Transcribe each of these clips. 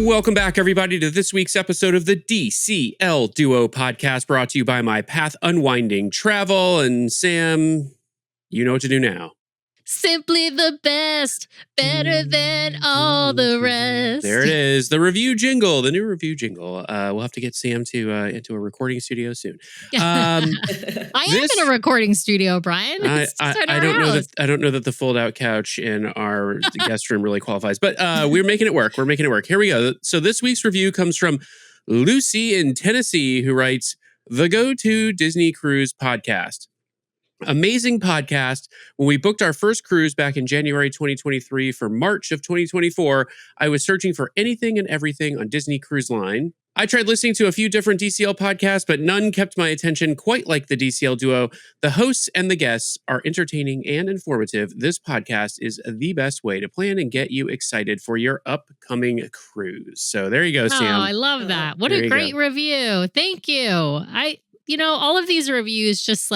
Welcome back, everybody, to this week's episode of the DCL Duo podcast, brought to you by My Path Unwinding Travel. And Sam, you know what to do now. Simply the best, better than all the rest. There it is, the review jingle, the new review jingle. We'll have to get Sam to into a recording studio soon. I am in a recording studio, Brian. I don't know that the fold-out couch in our guest room really qualifies, but we're making it work. We're making it work. Here we go. So this week's review comes from Lucy in Tennessee, who writes, "The Go-To Disney Cruise Podcast. Amazing podcast. When we booked our first cruise back in January 2023 for March of 2024, I was searching for anything and everything on Disney Cruise Line. I tried listening to a few different DCL podcasts, but none kept my attention quite like the DCL Duo. The hosts and the guests are entertaining and informative. This podcast is the best way to plan and get you excited for your upcoming cruise." So there you go, Sam. Oh, I love that. What a great review. Thank you. All of these reviews just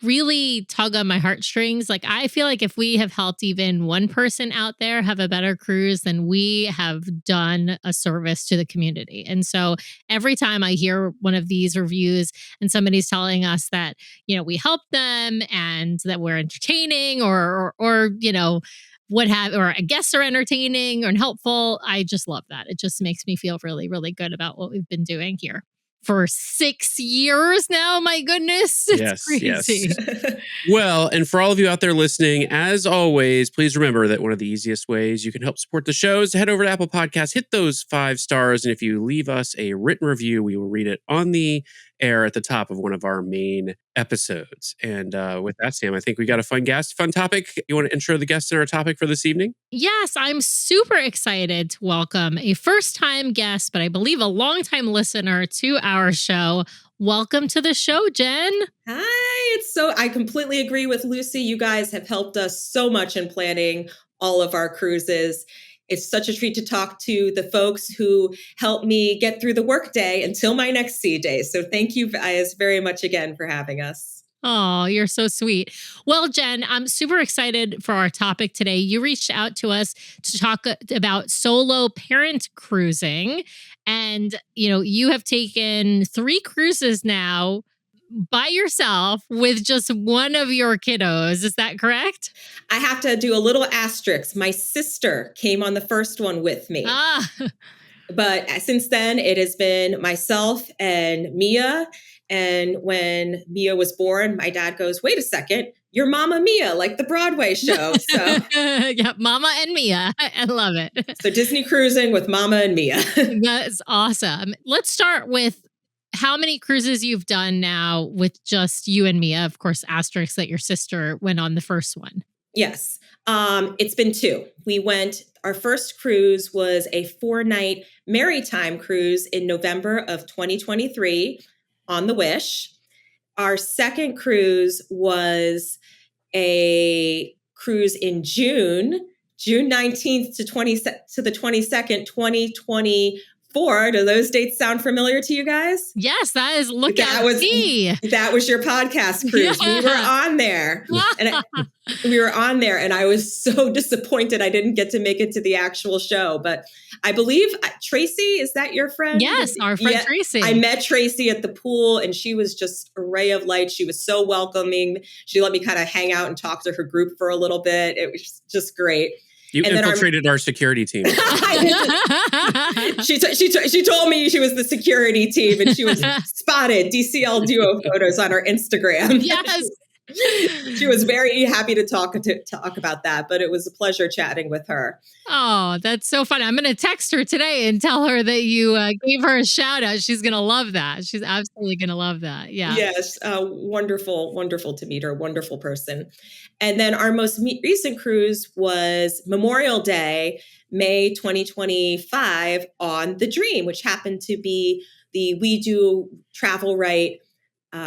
really tug on my heartstrings. I feel like if we have helped even one person out there have a better cruise, then we have done a service to the community. And so every time I hear one of these reviews and somebody's telling us that, we helped them and that we're entertaining or guests are entertaining and helpful, I just love that. It just makes me feel really, really good about what we've been doing here for 6 years now. My goodness. It's crazy. Yes. Well, and for all of you out there listening, as always, please remember that one of the easiest ways you can help support the show is to head over to Apple Podcasts, hit those 5 stars, and if you leave us a written review, we will read it on the air at the top of one of our main episodes. And with that, Sam, I think we got a fun topic. You want to intro the guest in our topic for this evening? Yes, I'm super excited to welcome a first-time guest, but I believe a long-time listener to our show. Welcome to the show, Jen. Hi, I completely agree with Lucy. You guys have helped us so much in planning all of our cruises. It's such a treat to talk to the folks who helped me get through the workday until my next sea day. So thank you guys very much again for having us. Oh, you're so sweet. Well, Jen, I'm super excited for our topic today. You reached out to us to talk about solo parent cruising. And, you have taken 3 cruises now by yourself with just one of your kiddos. Is that correct? I have to do a little asterisk. My sister came on the first one with me. But since then, it has been myself and Mia. And when Mia was born, my dad goes, "Wait a second, you're Mama Mia, like the Broadway show." So yeah, Mama and Mia. I love it. So Disney cruising with Mama and Mia. That's awesome. Let's start with how many cruises you've done now with just you and Mia. Of course, asterisk that your sister went on the first one. Yes. It's been 2. Our first cruise was a 4-night maritime cruise in November of 2023 on the Wish. Our second cruise was a cruise in June 19th to the 22nd, 2024. Do those dates sound familiar to you guys? Yes, that is Lookout Cay. That was your podcast cruise. Yeah. We were on there. And I was so disappointed I didn't get to make it to the actual show. But I believe Tracy, is that your friend? Yes, our friend Tracy. I met Tracy at the pool and she was just a ray of light. She was so welcoming. She let me kind of hang out and talk to her group for a little bit. It was just great. You infiltrated our security team. She told me she was the security team and she was spotted DCL Duo photos on her Instagram. Yes. She was very happy to talk about that, but it was a pleasure chatting with her. Oh, that's so fun. I'm going to text her today and tell her that you gave her a shout out. She's going to love that. She's absolutely going to love that. Yeah. Yes. Wonderful, wonderful to meet her. Wonderful person. And then our most recent cruise was Memorial Day, May 2025 on the Dream, which happened to be the We Do Travel Right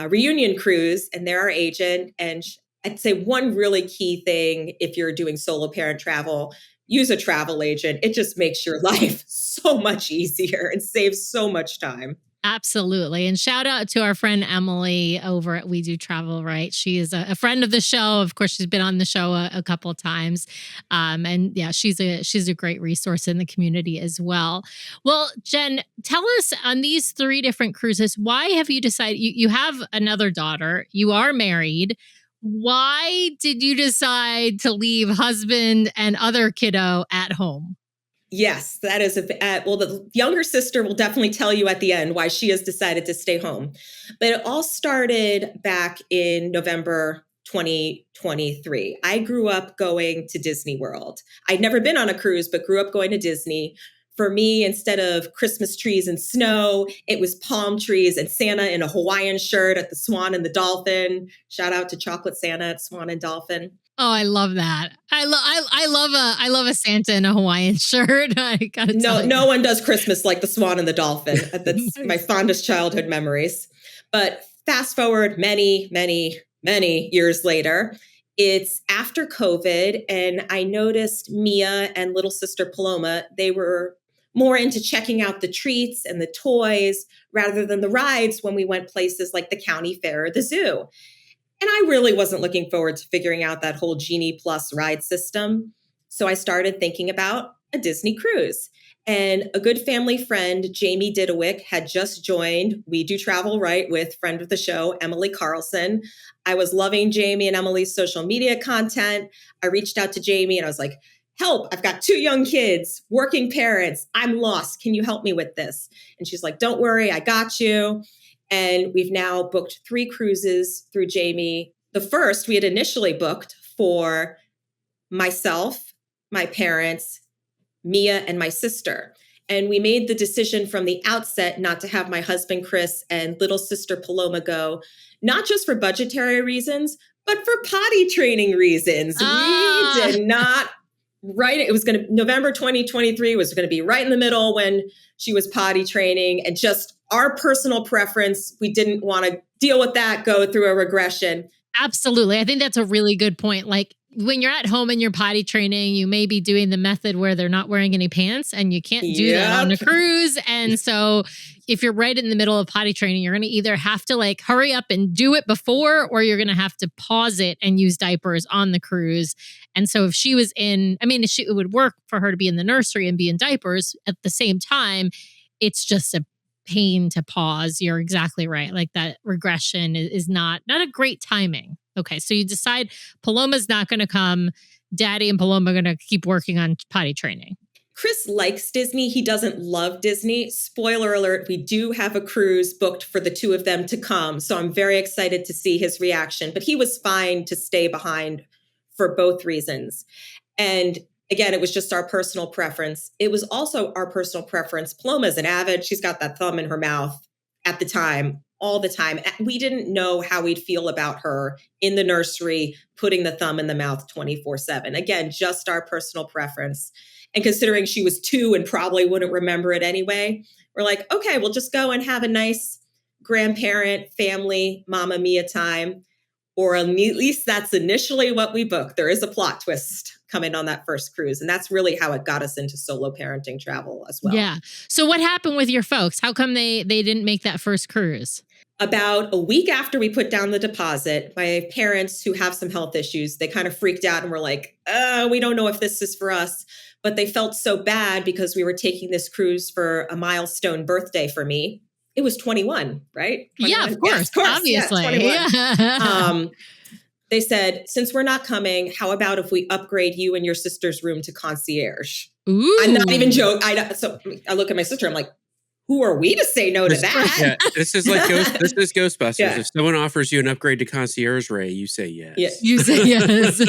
reunion cruise, and they're our agent. And I'd say one really key thing, if you're doing solo parent travel, use a travel agent. It just makes your life so much easier and saves so much time. Absolutely. And shout out to our friend Emily over at We Do Travel, right? She is a friend of the show. Of course, she's been on the show a couple of times. And yeah, she's a great resource in the community as well. Well, Jen, tell us on these 3 different cruises, why have you decided, you have another daughter, you are married. Why did you decide to leave husband and other kiddo at home? Yes, that is well, the younger sister will definitely tell you at the end why she has decided to stay home. But it all started back in November 2023. I grew up going to Disney World. I'd never been on a cruise, but grew up going to Disney. For me, instead of Christmas trees and snow, it was palm trees and Santa in a Hawaiian shirt at the Swan and the Dolphin. Shout out to Chocolate Santa at Swan and Dolphin. Oh, I love that. I love a Santa in a Hawaiian shirt. I gotta tell you. No one does Christmas like the Swan and the Dolphin. That's my fondest childhood memories. But fast forward many, many, many years later, it's after COVID, and I noticed Mia and little sister Paloma, they were more into checking out the treats and the toys rather than the rides when we went places like the county fair or the zoo. And I really wasn't looking forward to figuring out that whole Genie Plus ride system. So I started thinking about a Disney cruise. And a good family friend, Jamie Didowick, had just joined We Do Travel, right, with friend of the show, Emily Carlson. I was loving Jamie and Emily's social media content. I reached out to Jamie and I was like, help, I've got 2 young kids, working parents. I'm lost. Can you help me with this? And she's like, don't worry, I got you. And we've now booked 3 cruises through Jamie. The first we had initially booked for myself, my parents, Mia, and my sister. And we made the decision from the outset not to have my husband, Chris, and little sister Paloma go, not just for budgetary reasons, but for potty training reasons. We did not, it was November 2023 was going to be right in the middle when she was potty training, and just our personal preference, we didn't want to deal with that, go through a regression. Absolutely. I think that's a really good point. Like when you're at home and you're potty training, you may be doing the method where they're not wearing any pants, and you can't do that on a cruise. And so if you're right in the middle of potty training, you're going to either have to like hurry up and do it before, or you're going to have to pause it and use diapers on the cruise. And so if she was it would work for her to be in the nursery and be in diapers at the same time. It's just a pain to pause. You're exactly right. Like that regression is not a great timing. Okay, so you decide Paloma's not going to come. Daddy and Paloma are going to keep working on potty training. Chris likes Disney. He doesn't love Disney. Spoiler alert, we do have a cruise booked for the 2 of them to come. So I'm very excited to see his reaction. But he was fine to stay behind for both reasons. And again, it was just our personal preference. It was also our personal preference. Paloma's an avid. She's got that thumb in her mouth at the time, all the time. We didn't know how we'd feel about her in the nursery, putting the thumb in the mouth 24/7. Again, just our personal preference. And considering she was 2 and probably wouldn't remember it anyway, we're like, okay, we'll just go and have a nice grandparent, family, Mama Mia time. Or at least that's initially what we booked. There is a plot twist coming on that first cruise. And that's really how it got us into solo parenting travel as well. Yeah. So what happened with your folks? How come they didn't make that first cruise? About a week after we put down the deposit, my parents, who have some health issues, they kind of freaked out and were like, we don't know if this is for us. But they felt so bad because we were taking this cruise for a milestone birthday for me. It was 21, right? 21? Yeah, of course. Obviously. Yeah, they said, since we're not coming, how about if we upgrade you and your sister's room to concierge? Ooh. I'm not even joking. So I look at my sister, I'm like, who are we to say no to that? Yeah, this is like this is Ghostbusters. Yeah. If someone offers you an upgrade to concierge, Ray, you say yes. Yeah. You say yes.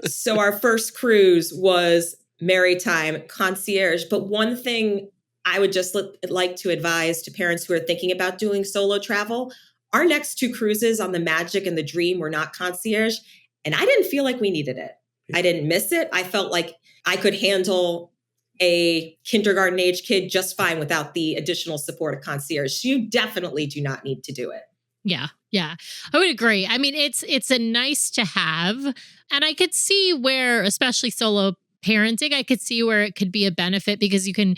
So our first cruise was maritime concierge. But one thing I would just like to advise to parents who are thinking about doing solo travel, our next 2 cruises on the Magic and the Dream were not concierge. And I didn't feel like we needed it. I didn't miss it. I felt like I could handle a kindergarten age kid just fine without the additional support of concierge. So you definitely do not need to do it. Yeah. Yeah. I would agree. I mean, it's a nice to have. And I could see where, especially solo parenting, I could see where it could be a benefit because you can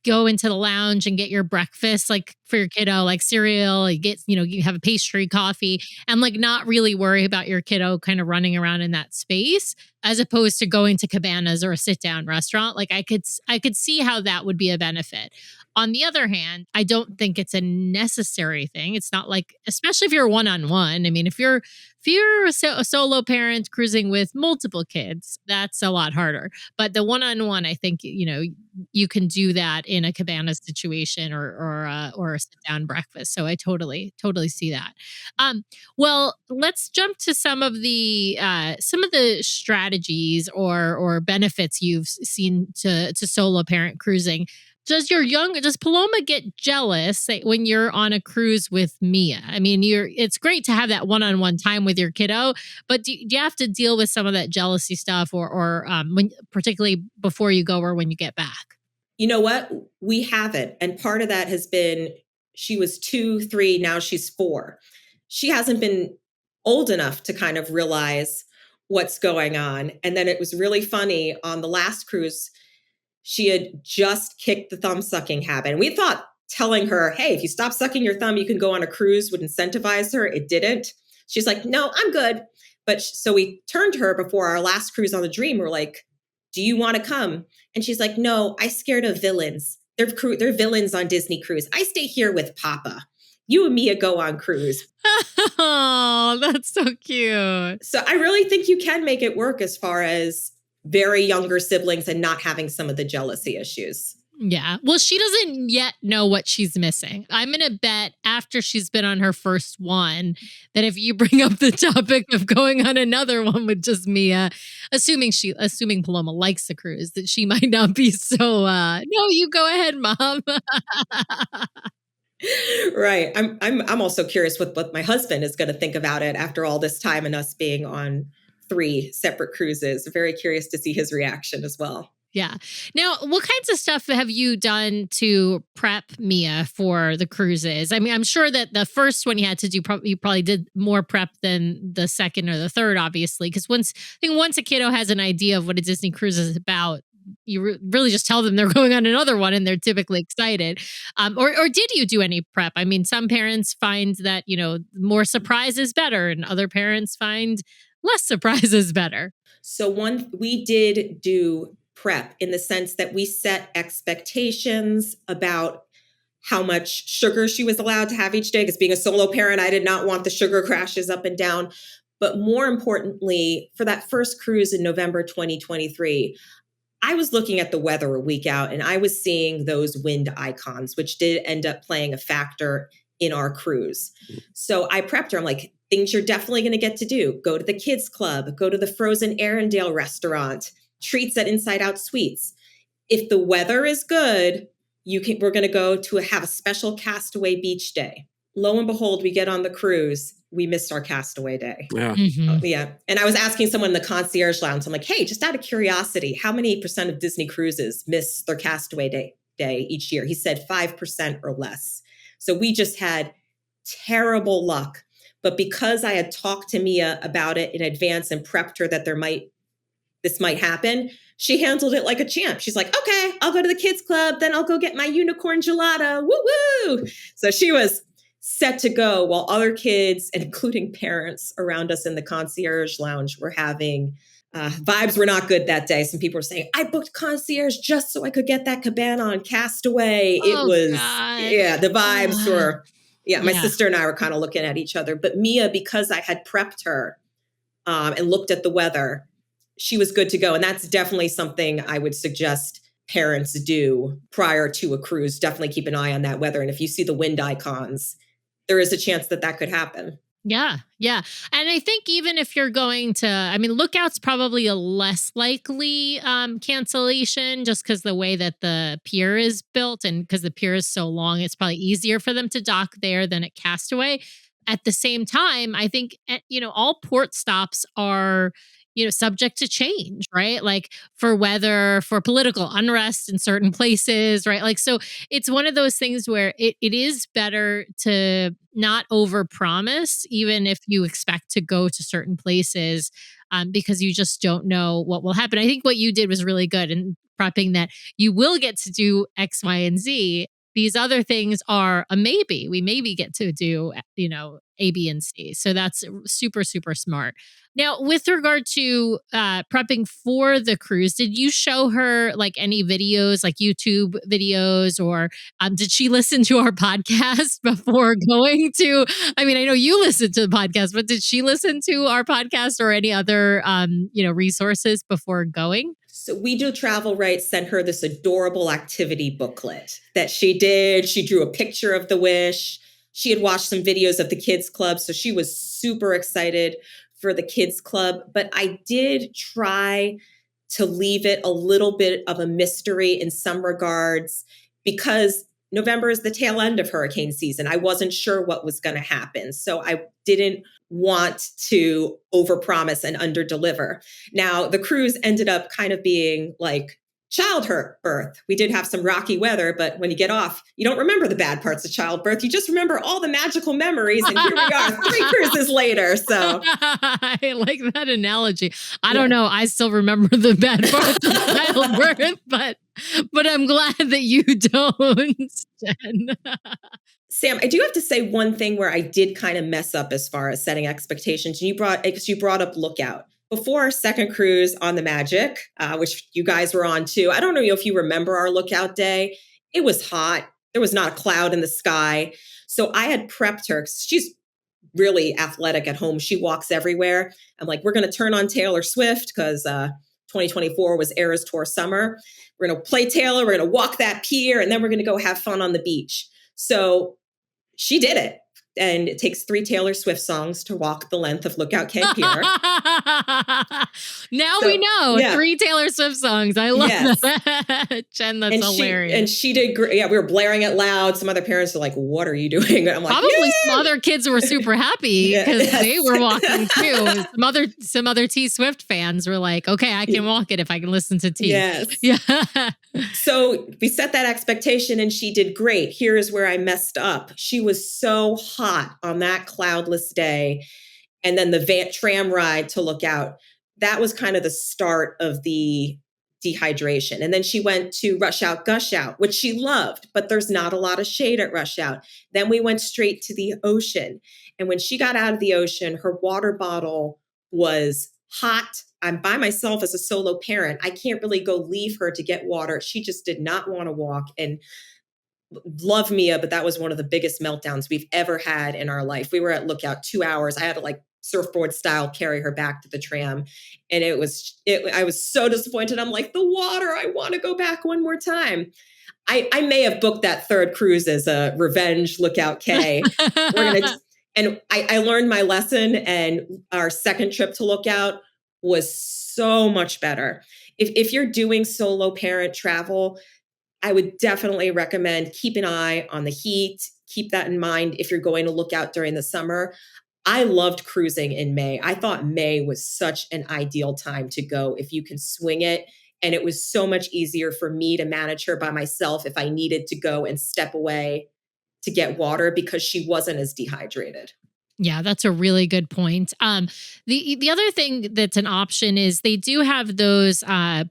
go into the lounge and get your breakfast like for your kiddo, like cereal, you get, you have a pastry, coffee, and like not really worry about your kiddo kind of running around in that space as opposed to going to cabanas or a sit down restaurant. Like I could see how that would be a benefit. On the other hand, I don't think it's a necessary thing. It's not like, especially if you're one on one. I mean, if you're a solo parent cruising with multiple kids, that's a lot harder. But the one on one, I think you can do that in a cabana situation or a sit down breakfast. So I totally see that. Well, let's jump to some of the strategies or benefits you've seen to solo parent cruising. Does Paloma get jealous when you're on a cruise with Mia? I mean, it's great to have that one-on-one time with your kiddo, but do you have to deal with some of that jealousy stuff or when, particularly before you go or when you get back? You know what? We haven't. And part of that has been she was 2, 3, now she's 4. She hasn't been old enough to kind of realize what's going on. And then it was really funny on the last cruise, she had just kicked the thumb sucking habit. And we thought telling her, hey, if you stop sucking your thumb, you can go on a cruise would incentivize her. It didn't. She's like, no, I'm good. But so we turned to her before our last cruise on the Dream. We're like, do you want to come? And she's like, no, I'm scared of villains. They're villains on Disney Cruise. I stay here with Papa. You and Mia go on cruise. Oh, that's so cute. So I really think you can make it work as far as very younger siblings and not having some of the jealousy issues. Yeah. Well, she doesn't yet know what she's missing. I'm going to bet after she's been on her first one that if you bring up the topic of going on another one with just Mia, assuming Paloma likes the cruise, that she might not be so, no, you go ahead, Mom. Right. I'm also curious what my husband is going to think about it after all this time and us being on 3 separate cruises. Very curious to see his reaction as well. Yeah. Now, what kinds of stuff have you done to prep Mia for the cruises? I mean, I'm sure that the first one you had to do, you probably did more prep than the second or the third, obviously, because once a kiddo has an idea of what a Disney cruise is about, you really just tell them they're going on another one and they're typically excited. Or did you do any prep? I mean, some parents find that, more surprise is better and other parents find less surprise is better. So we did do prep in the sense that we set expectations about how much sugar she was allowed to have each day. Because being a solo parent, I did not want the sugar crashes up and down. But more importantly, for that first cruise in November 2023, I was looking at the weather a week out and I was seeing those wind icons, which did end up playing a factor in our cruise. So I prepped her. I'm like, things you're definitely going to get to do. Go to the kids club, go to the Frozen Arendelle restaurant, treats at Inside Out Suites. If the weather is good, we're going to go to have a special Castaway Beach day. Lo and behold, we get on the cruise. We missed our Castaway day. Yeah. Mm-hmm. Yeah. And I was asking someone in the concierge lounge, I'm like, hey, just out of curiosity, how many % of Disney cruises miss their Castaway day each year? He said 5% or less. So we just had terrible luck. But because I had talked to Mia about it in advance and prepped her that this might happen, she handled it like a champ. She's like, okay, I'll go to the kids club. Then I'll go get my unicorn gelato. Woo woo. So she was set to go while other kids, including parents around us in the concierge lounge, were having vibes were not good that day. Some people were saying, I booked concierge just so I could get that cabana on Castaway. Oh, It was, God. yeah, the vibes were, my Yeah. sister and I were kind of looking at each other. But Mia, because I had prepped her and looked at the weather, she was good to go. And that's definitely something I would suggest parents do prior to a cruise. Definitely keep an eye on that weather. And if you see the wind icons, there is a chance that could happen. Yeah. Yeah. And I think even if you're going to, Lookout's probably a less likely cancellation just because the way that the pier is built and because the pier is so long, it's probably easier for them to dock there than at Castaway. At the same time, I think, all port stops are subject to change, right? Like for weather, for political unrest in certain places, right? Like, so it's one of those things where it is better to not overpromise, even if you expect to go to certain places, because you just don't know what will happen. I think what you did was really good in prepping that you will get to do X, Y, and Z. These other things are a maybe. We maybe get to do, A, B, and C. So that's super, super smart. Now, with regard to prepping for the cruise, did you show her like any videos, like YouTube videos, or did she listen to our podcast before going to? I mean, I know you listened to the podcast, but did she listen to our podcast or any other, resources before going? So We Do Travel Right sent her this adorable activity booklet that she did. She drew a picture of the Wish. She had watched some videos of the kids club, so she was super excited for the kids club. But I did try to leave it a little bit of a mystery in some regards because November is the tail end of hurricane season. I wasn't sure what was going to happen. So I didn't want to overpromise and underdeliver. Now, the cruise ended up kind of being like childbirth. We did have some rocky weather, but when you get off, you don't remember the bad parts of childbirth. You just remember all the magical memories. And here we are 3 cruises later. So I like that analogy. I don't know. I still remember the bad parts of childbirth, but I'm glad that you don't, Jen. Sam, I do have to say one thing where I did kind of mess up as far as setting expectations. And you brought up Lookout. Before our second cruise on the Magic, which you guys were on too, I don't know if you remember our Lookout day. It was hot. There was not a cloud in the sky. So I had prepped her. She's really athletic at home. She walks everywhere. I'm like, we're going to turn on Taylor Swift because 2024 was Eras Tour summer. We're going to play Taylor. We're going to walk that pier, and then we're going to go have fun on the beach. So she did it. And it takes 3 Taylor Swift songs to walk the length of Lookout Cay Pier. Now we know 3 Taylor Swift songs. I love that. Jen, that's hilarious. And she did great. Yeah, we were blaring it loud. Some other parents were like, what are you doing? And I'm like, probably some other kids were super happy because they were walking too. Some other T Swift fans were like, okay, I can walk it if I can listen to T. Yes. Yeah. So we set that expectation and she did great. Here's where I messed up. She was so hot on that cloudless day. And then the tram ride to Lookout, that was kind of the start of the dehydration. And then she went to Rush Out, Gush Out, which she loved, but there's not a lot of shade at Rush Out. Then we went straight to the ocean. And when she got out of the ocean, her water bottle was hot. I'm by myself as a solo parent. I can't really go leave her to get water. She just did not want to walk. And love Mia, but that was one of the biggest meltdowns we've ever had in our life. We were at Lookout 2 hours. I had to like surfboard style carry her back to the tram. And I was so disappointed. I'm like, the water, I want to go back one more time. I may have booked that third cruise as a revenge Lookout Cay. And I learned my lesson, and our second trip to Lookout was so much better. If you're doing solo parent travel, I would definitely recommend keep an eye on the heat. Keep that in mind if you're going to Lookout during the summer. I loved cruising in May. I thought May was such an ideal time to go if you can swing it. And it was so much easier for me to manage her by myself if I needed to go and step away to get water because she wasn't as dehydrated. Yeah, that's a really good point. The other thing that's an option is they do have those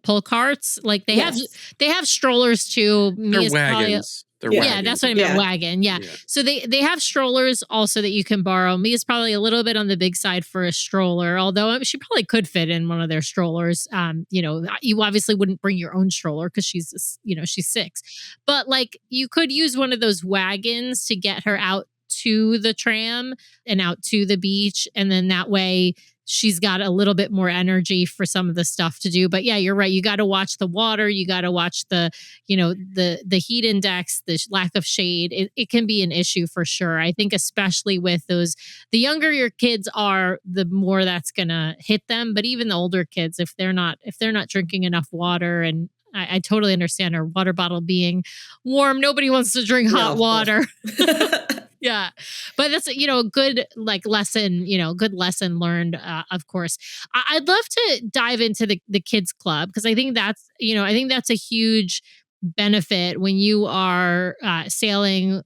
pull carts. Like they have strollers too. They're wagons. Yeah, that's what I meant. Wagon. Yeah. So they have strollers also that you can borrow. Mia's probably a little bit on the big side for a stroller, although she probably could fit in one of their strollers. You obviously wouldn't bring your own stroller because she's 6, but like you could use one of those wagons to get her out to the tram and out to the beach. And then that way she's got a little bit more energy for some of the stuff to do. But yeah, you're right. You got to watch the water. You got to watch the heat index, the lack of shade. It can be an issue for sure. I think especially with the younger your kids are, the more that's going to hit them. But even the older kids, if they're not drinking enough water, and I totally understand our water bottle being warm. Nobody wants to drink hot water. Yeah. But that's, good like lesson, good lesson learned, of course. I'd love to dive into the kids club because I think that's a huge benefit when you are sailing,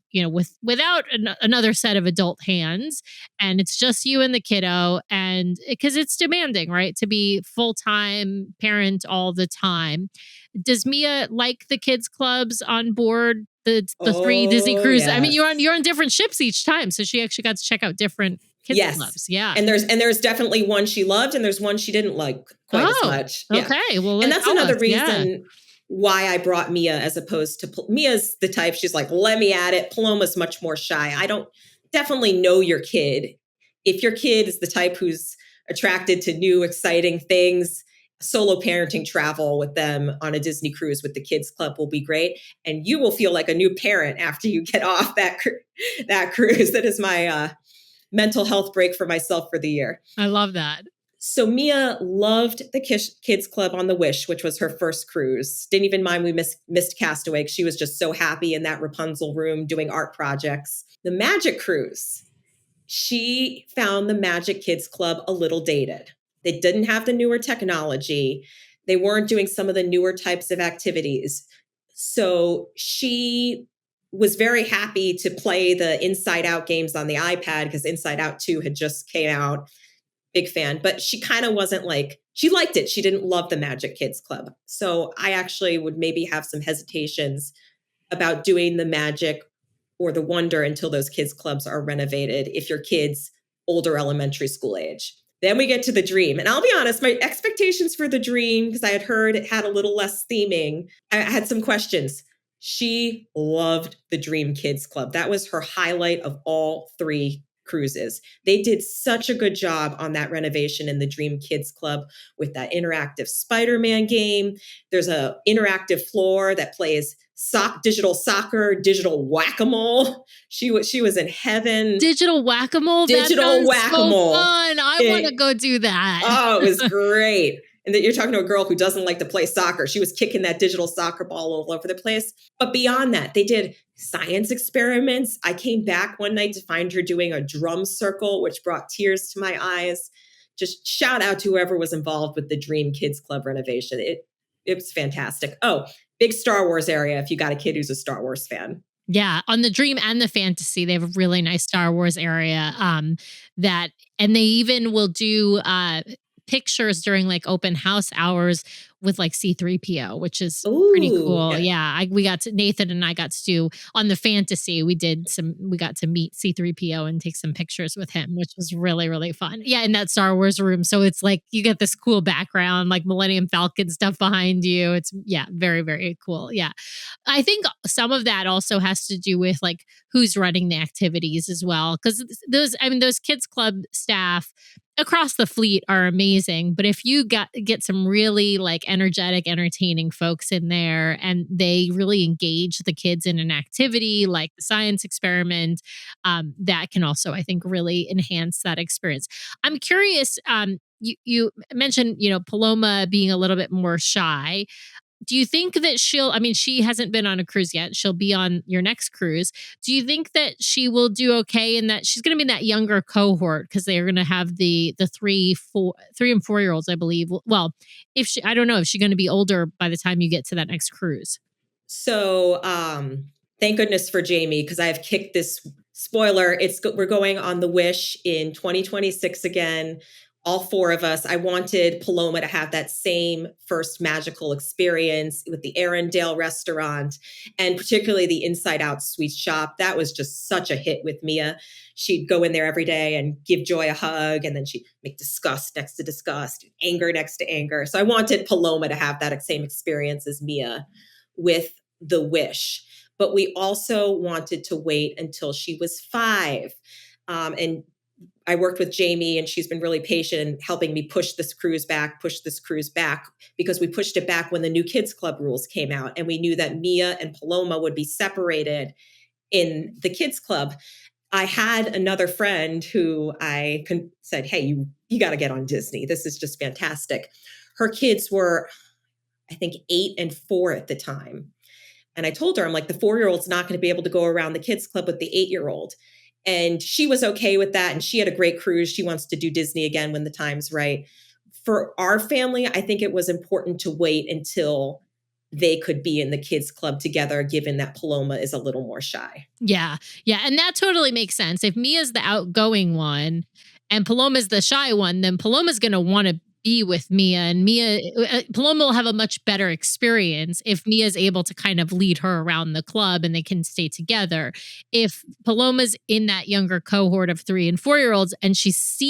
without another set of adult hands, and it's just you and the kiddo, and because it's demanding, right, to be full-time parent all the time. Does Mia like the kids clubs on board the three Disney Oh, cruises? I mean, yes. you're on different ships each time, so she actually got to check out different kids Yes. clubs. Yeah. And there's definitely one she loved and there's one she didn't like quite as much. Yeah. Okay. Well, And that's tell another us. Yeah. reason why I brought Mia as opposed to Mia's the type, she's like, let me at it. Paloma's much more shy. I don't definitely know your kid. If your kid is the type who's attracted to new, exciting things, solo parenting travel with them on a Disney cruise with the kids club will be great. And you will feel like a new parent after you get off that cruise. That is my mental health break for myself for the year. I love that. So Mia loved the kids club on the Wish, which was her first cruise. Didn't even mind we missed Castaway. She was just so happy in that Rapunzel room doing art projects. The Magic cruise, she found the Magic Kids Club a little dated. They didn't have the newer technology. They weren't doing some of the newer types of activities. So she was very happy to play the Inside Out games on the iPad because Inside Out 2 had just came out. Big fan, but she kind of wasn't like, she liked it. She didn't love the Magic Kids Club. So I actually would maybe have some hesitations about doing the Magic or the Wonder until those kids clubs are renovated if your kid's older elementary school age. Then we get to the Dream. And I'll be honest, my expectations for the Dream, because I had heard it had a little less theming, I had some questions. She loved the Dream Kids Club. That was her highlight of all three cruises. They did such a good job on that renovation in the Dream Kids Club with that interactive Spider-Man game. There's a interactive floor that plays digital soccer, digital whack-a-mole. She was in heaven. Digital whack-a-mole? Digital whack-a-mole. So fun. I want to go do that. Oh, it was great. And that you're talking to a girl who doesn't like to play soccer. She was kicking that digital soccer ball all over the place. But beyond that, they did science experiments. I came back one night to find her doing a drum circle, which brought tears to my eyes. Just shout out to whoever was involved with the Dream Kids Club renovation. It was fantastic. Oh, big Star Wars area if you got a kid who's a Star Wars fan. Yeah, on the Dream and the Fantasy, they have a really nice Star Wars area and they even will do pictures during like open house hours with like C-3PO, which is pretty cool. Yeah, Nathan and I got to do on the Fantasy. We got to meet C-3PO and take some pictures with him, which was really, really fun. Yeah, in that Star Wars room. So it's like you get this cool background, like Millennium Falcon stuff behind you. It's very, very cool. Yeah. I think some of that also has to do with like who's running the activities as well. Because those kids club staff across the fleet are amazing. But if you get some really like energetic, entertaining folks in there and they really engage the kids in an activity like the science experiment, that can also, I think, really enhance that experience. I'm curious, you mentioned, Paloma being a little bit more shy. Do you think that she hasn't been on a cruise yet. She'll be on your next cruise. Do you think that she will do okay and that she's going to be in that younger cohort because they're going to have the 3 and 4 year olds, I believe. Well, I don't know if she's going to be older by the time you get to that next cruise. So, thank goodness for Jamie because I have kicked this spoiler. We're going on the Wish in 2026 again. All 4 of us. I wanted Paloma to have that same first magical experience with the Arendelle restaurant and particularly the Inside Out Sweet Shop. That was just such a hit with Mia. She'd go in there every day and give Joy a hug, and then she'd make disgust next to disgust, anger next to anger. So I wanted Paloma to have that same experience as Mia with the Wish. But we also wanted to wait until she was 5. And I worked with Jamie and she's been really patient in helping me push this cruise back because we pushed it back when the new kids club rules came out and we knew that Mia and Paloma would be separated in the kids club. I had another friend who I said, hey, you got to get on Disney. This is just fantastic. Her kids were, I think, 8 and 4 at the time. And I told her, I'm like, the 4-year-old's not going to be able to go around the kids club with the 8-year-old. And she was okay with that. And she had a great cruise. She wants to do Disney again when the time's right. For our family, I think it was important to wait until they could be in the kids club together, given that Paloma is a little more shy. Yeah. Yeah. And that totally makes sense. If Mia's the outgoing one and Paloma's the shy one, then Paloma's going to want to be with Mia, and Paloma will have a much better experience if Mia's able to kind of lead her around the club and they can stay together. If Paloma's in that younger cohort of 3 and 4-year-olds and she's,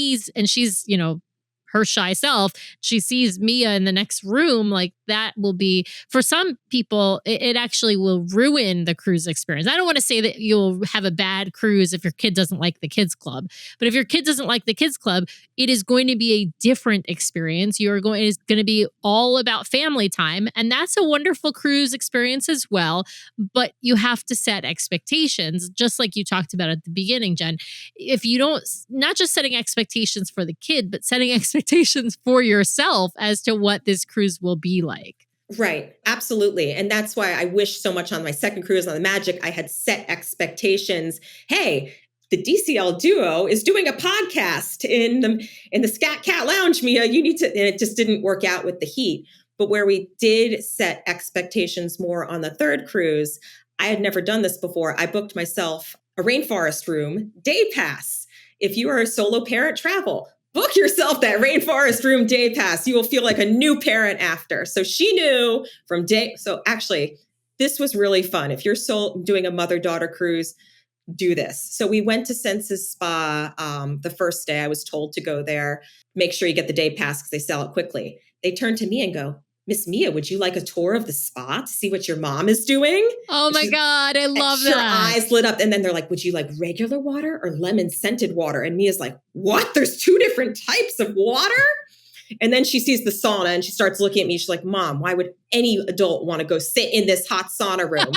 her shy self, she sees Mia in the next room, like that will be, for some people, it actually will ruin the cruise experience. I don't want to say that you'll have a bad cruise if your kid doesn't like the kids club, but if your kid doesn't like the kids club, it is going to be a different experience. It's going to be all about family time. And that's a wonderful cruise experience as well. But you have to set expectations, just like you talked about at the beginning, Jen. If you don't, not just setting expectations for the kid, but setting expectations for yourself as to what this cruise will be like. Right. Absolutely. And that's why I wish so much on my second cruise on the Magic, I had set expectations. Hey, the DCL Duo is doing a podcast in the Scat Cat Lounge, Mia. You need to, and it just didn't work out with the heat. But where we did set expectations more on the third cruise, I had never done this before. I booked myself a Rainforest Room day pass. If you are a solo parent travel, book yourself that Rainforest Room day pass. You will feel like a new parent after. So she knew from day. So actually, this was really fun. If you're doing a mother-daughter cruise, do this. So we went to Senses Spa the first day. I was told to go there. Make sure you get the day pass because they sell it quickly. They turned to me and go, Miss Mia, would you like a tour of the spa to see what your mom is doing? Oh my God, I love that. Her eyes lit up. And then they're like, would you like regular water or lemon scented water? And Mia's like, what? There's 2 different types of water? And then she sees the sauna and she starts looking at me. She's like, Mom, why would any adult want to go sit in this hot sauna room?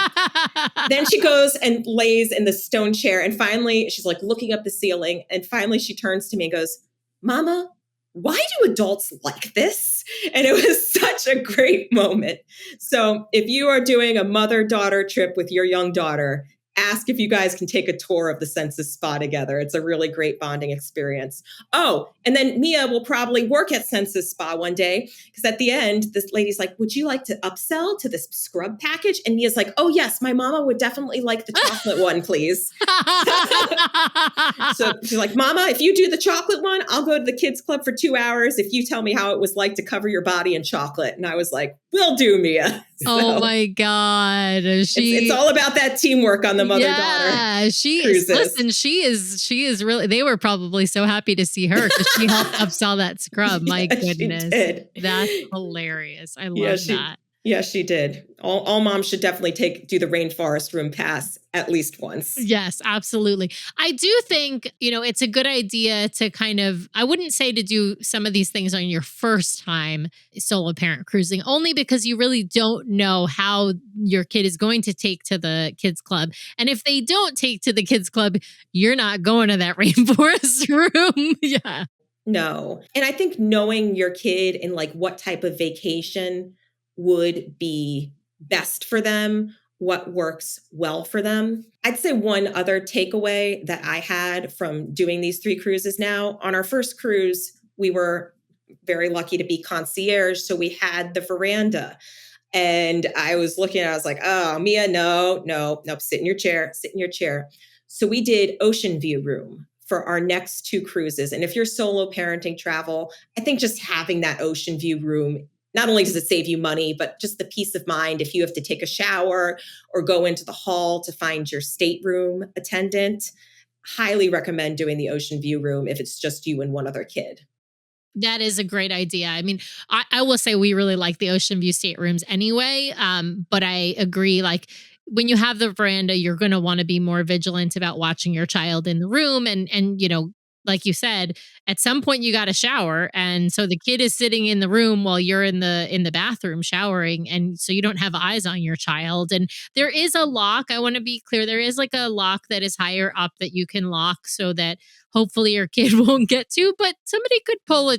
Then she goes and lays in the stone chair. And finally, she's like looking up the ceiling. And finally, she turns to me and goes, Mama, why do adults like this? And it was such a great moment. So if you are doing a mother-daughter trip with your young daughter, ask if you guys can take a tour of the Senses Spa together. It's a really great bonding experience. Oh, and then Mia will probably work at Senses Spa one day because at the end, this lady's like, would you like to upsell to this scrub package? And Mia's like, oh yes, my mama would definitely like the chocolate one, please. So she's like, Mama, if you do the chocolate one, I'll go to the kids club for 2 hours if you tell me how it was like to cover your body in chocolate. And I was like, will do, Mia. So oh my God. It's all about that teamwork on the mother-daughter. Yeah, she cruises. Listen, she is really, they were probably so happy to see her because she helped upsell that scrub. My goodness. She did. That's hilarious. I love that. Yeah, she did. All moms should definitely do the Rainforest Room pass at least once. Yes, absolutely. I do think, it's a good idea to kind of, I wouldn't say to do some of these things on your first time solo parent cruising, only because you really don't know how your kid is going to take to the kids club. And if they don't take to the kids club, you're not going to that Rainforest Room. Yeah. No. And I think knowing your kid and like what type of vacation would be best for them, what works well for them. I'd say one other takeaway that I had from doing these 3 cruises now, on our first cruise, we were very lucky to be concierge. So we had the veranda. And I was looking at it, I was like, oh, Mia, no, sit in your chair. So we did ocean view room for our next 2 cruises. And if you're solo parenting travel, I think just having that ocean view room, not only does it save you money, but just the peace of mind if you have to take a shower or go into the hall to find your stateroom attendant. Highly recommend doing the ocean view room if it's just you and one other kid. That is a great idea. I mean, I will say we really like the ocean view staterooms anyway, but I agree, like, when you have the veranda, you're going to want to be more vigilant about watching your child in the room and like you said, at some point you got to shower. And so the kid is sitting in the room while you're in the bathroom showering. And so you don't have eyes on your child. And there is a lock. I want to be clear. There is like a lock that is higher up that you can lock so that hopefully your kid won't get to, but somebody could pull a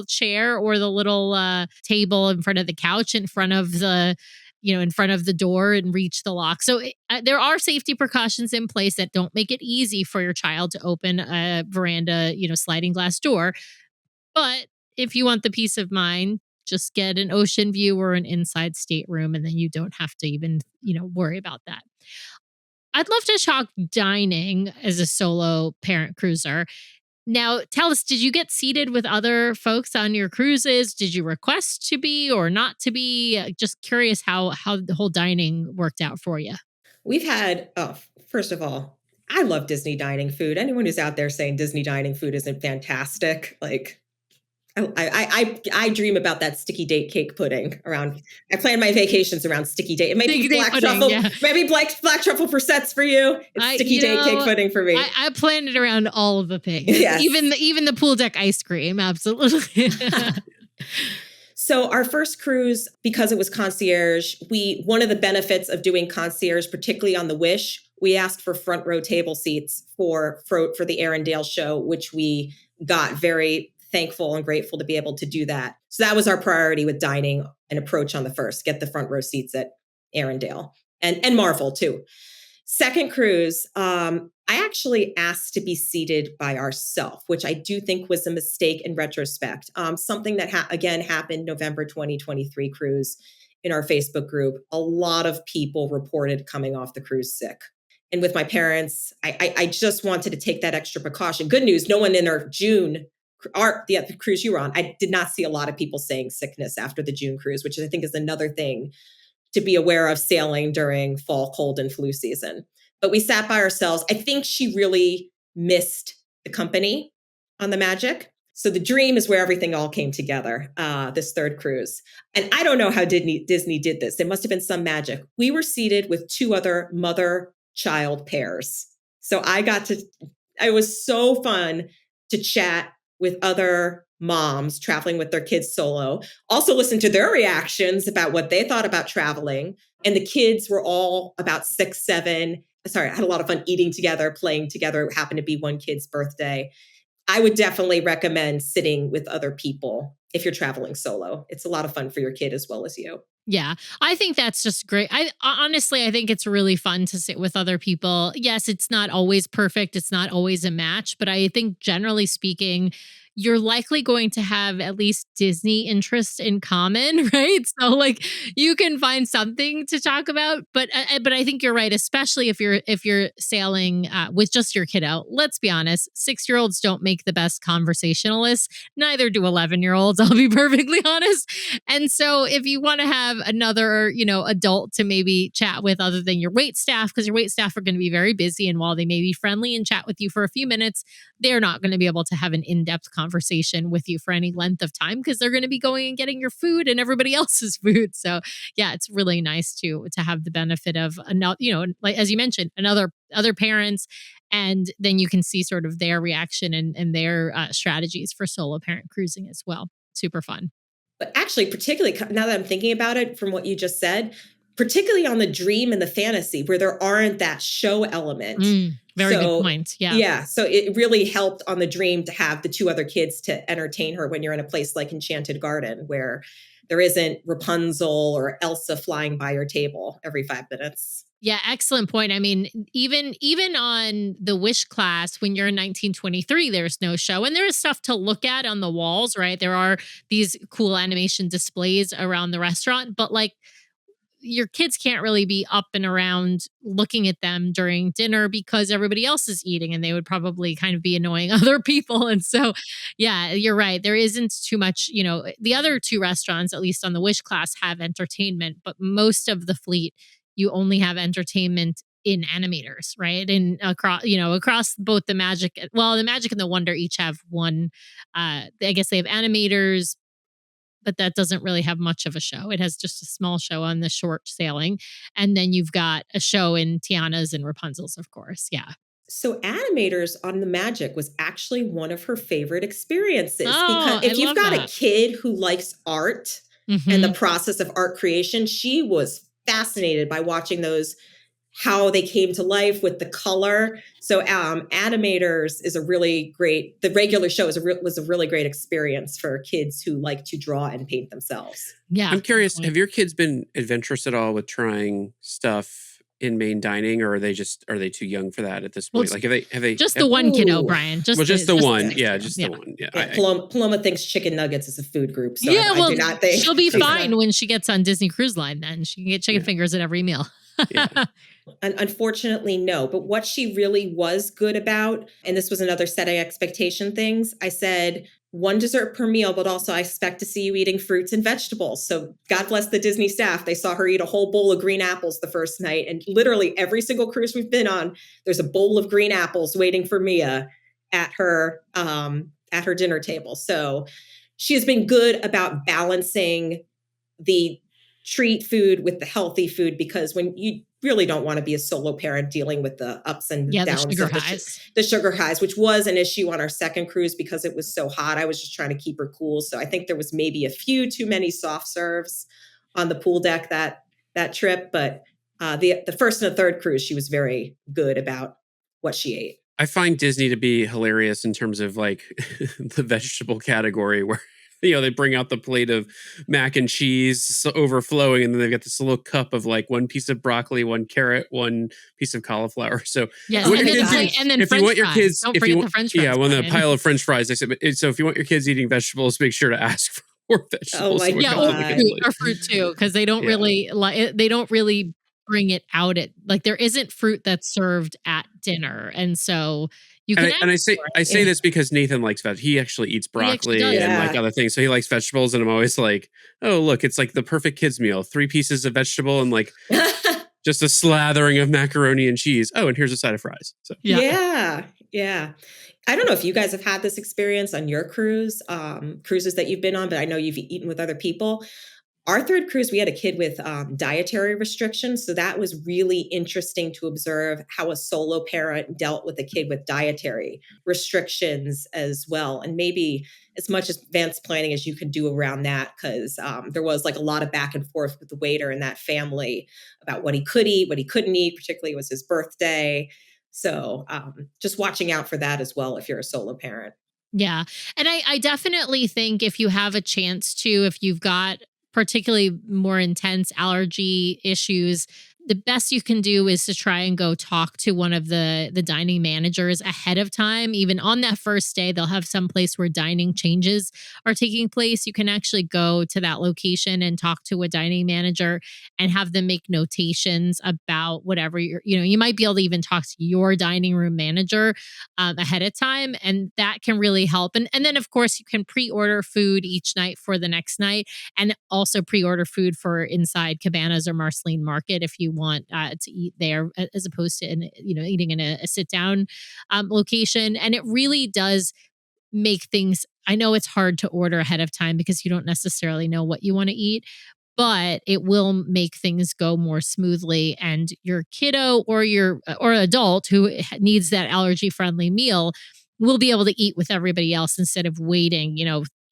chair or the little table in front of the couch in front of the in front of the door and reach the lock. So there are safety precautions in place that don't make it easy for your child to open a veranda, sliding glass door. But if you want the peace of mind, just get an ocean view or an inside stateroom, and then you don't have to even, worry about that. I'd love to talk dining as a solo parent cruiser. Now, tell us, did you get seated with other folks on your cruises? Did you request to be or not to be? Just curious how the whole dining worked out for you. We've had, first of all, I love Disney dining food. Anyone who's out there saying Disney dining food isn't fantastic, I dream about that sticky date cake pudding around. I plan my vacations around sticky date. It may be black truffle, maybe black truffle prosciutto for you. It's sticky date cake pudding for me. I planned it around all of the things. Yes. Even the pool deck ice cream. Absolutely. So our first cruise, because it was concierge, one of the benefits of doing concierge, particularly on the Wish, we asked for front row table seats for the Arendelle show, which we got. Very thankful and grateful to be able to do that. So that was our priority with dining and approach on the first, get the front row seats at Arendelle and Marvel too. Second cruise, I actually asked to be seated by ourselves, which I do think was a mistake in retrospect. Something that again happened November 2023 cruise in our Facebook group. A lot of people reported coming off the cruise sick. And with my parents, I just wanted to take that extra precaution. Good news, no one in our June the cruise you were on, I did not see a lot of people saying sickness after the June cruise, which I think is another thing to be aware of sailing during fall cold and flu season. But we sat by ourselves. I think she really missed the company on the Magic. So the Dream is where everything all came together, this third cruise. And I don't know how Disney did this. There must have been some magic. We were seated with two other mother-child pairs. So it was so fun to chat with other moms traveling with their kids solo, also listen to their reactions about what they thought about traveling. And the kids were all about 6, 7. Sorry, I had a lot of fun eating together, playing together. It happened to be one kid's birthday. I would definitely recommend sitting with other people if you're traveling solo. It's a lot of fun for your kid as well as you. Yeah, I think that's just great. I think it's really fun to sit with other people. Yes, it's not always perfect. It's not always a match, but I think generally speaking, you're likely going to have at least Disney interests in common, right? So you can find something to talk about, but I think you're right, especially if you're sailing with just your kiddo. Let's be honest, 6-year-olds don't make the best conversationalists. Neither do 11-year-olds. I'll be perfectly honest. And so if you want to have another, adult to maybe chat with other than your wait staff, because your wait staff are going to be very busy, and while they may be friendly and chat with you for a few minutes, they're not going to be able to have an in-depth conversation with you for any length of time because they're going to be going and getting your food and everybody else's food. So yeah, it's really nice to have the benefit of another, like as you mentioned, other parents, and then you can see sort of their reaction and their strategies for solo parent cruising as well. Super fun. But actually, particularly now that I'm thinking about it from what you just said, particularly on the Dream and the Fantasy where there aren't that show element. Very good point. Yeah. Yeah. So it really helped on the Dream to have the two other kids to entertain her when you're in a place like Enchanted Garden where there isn't Rapunzel or Elsa flying by your table every 5 minutes. Yeah, excellent point. I mean, even on the Wish class, when you're in 1923, there's no show. And there is stuff to look at on the walls, right? There are these cool animation displays around the restaurant, but your kids can't really be up and around looking at them during dinner because everybody else is eating and they would probably kind of be annoying other people. And so, yeah, you're right. There isn't too much, the other two restaurants, at least on the Wish class, have entertainment, but most of the fleet, you only have entertainment in animators, right? And across both the Magic and the Wonder each have one, I guess they have animators, but that doesn't really have much of a show. It has just a small show on the short sailing. And then you've got a show in Tiana's and Rapunzel's, of course. Yeah. So animators on the Magic was actually one of her favorite experiences. Oh, because if you've got a kid who likes art and the process of art creation, she was fascinated by watching those how they came to life with the color. So Animators is the regular show was a really great experience for kids who like to draw and paint themselves. Yeah. I'm curious, have your kids been adventurous at all with trying stuff in main dining, or are they too young for that at this point? Like have they just the one kiddo, Brian? Just the one. Yeah, just the one. Yeah. Paloma thinks chicken nuggets is a food group. So yeah, I do not think she'll be fine when she gets on Disney Cruise Line. Then she can get chicken fingers at every meal. Yeah. Unfortunately, no. But what she really was good about, and this was another setting expectation things, I said, one dessert per meal, but also I expect to see you eating fruits and vegetables. So God bless the Disney staff. They saw her eat a whole bowl of green apples the first night. And literally every single cruise we've been on, there's a bowl of green apples waiting for Mia at her dinner table. So she has been good about balancing the treat food with the healthy food, because when you really don't want to be a solo parent dealing with the ups and downs the sugar highs, which was an issue on our second cruise because it was so hot. I was just trying to keep her cool. So I think there was maybe a few too many soft serves on the pool deck that trip. But the first and the third cruise, she was very good about what she ate. I find Disney to be hilarious in terms of like the vegetable category where they bring out the plate of mac and cheese overflowing, and then they've got this little cup of like one piece of broccoli, one carrot, one piece of cauliflower. So yes, and then if you want your kids, don't forget the French fries. Yeah, when the pile of French fries. I said, so if you want your kids eating vegetables, make sure to ask for vegetables. Oh my God. Or fruit too, because they don't really bring it out like there isn't fruit that's served at dinner, and so. I say this because Nathan likes veg. He actually eats broccoli and like other things. So he likes vegetables. And I'm always like, oh, look, it's like the perfect kids meal. 3 pieces of vegetable and like just a slathering of macaroni and cheese. Oh, and here's a side of fries. So Yeah. I don't know if you guys have had this experience on your cruises that you've been on, but I know you've eaten with other people. Our third cruise, we had a kid with dietary restrictions. So that was really interesting to observe how a solo parent dealt with a kid with dietary restrictions as well. And maybe as much advanced planning as you could do around that, because there was like a lot of back and forth with the waiter and that family about what he could eat, what he couldn't eat, particularly it was his birthday. So just watching out for that as well if you're a solo parent. Yeah. And I definitely think if you have a chance to, if you've got particularly more intense allergy issues, the best you can do is to try and go talk to one of the dining managers ahead of time. Even on that first day, they'll have some place where dining changes are taking place. You can actually go to that location and talk to a dining manager and have them make notations about whatever you might be able to even talk to your dining room manager ahead of time. And that can really help. And then of course you can pre-order food each night for the next night, and also pre-order food for inside Cabanas or Marceline Market if you want to eat there, as opposed to eating in a sit down location. And it really does make things. I know it's hard to order ahead of time because you don't necessarily know what you want to eat, but it will make things go more smoothly. And your kiddo or adult who needs that allergy friendly meal will be able to eat with everybody else instead of waiting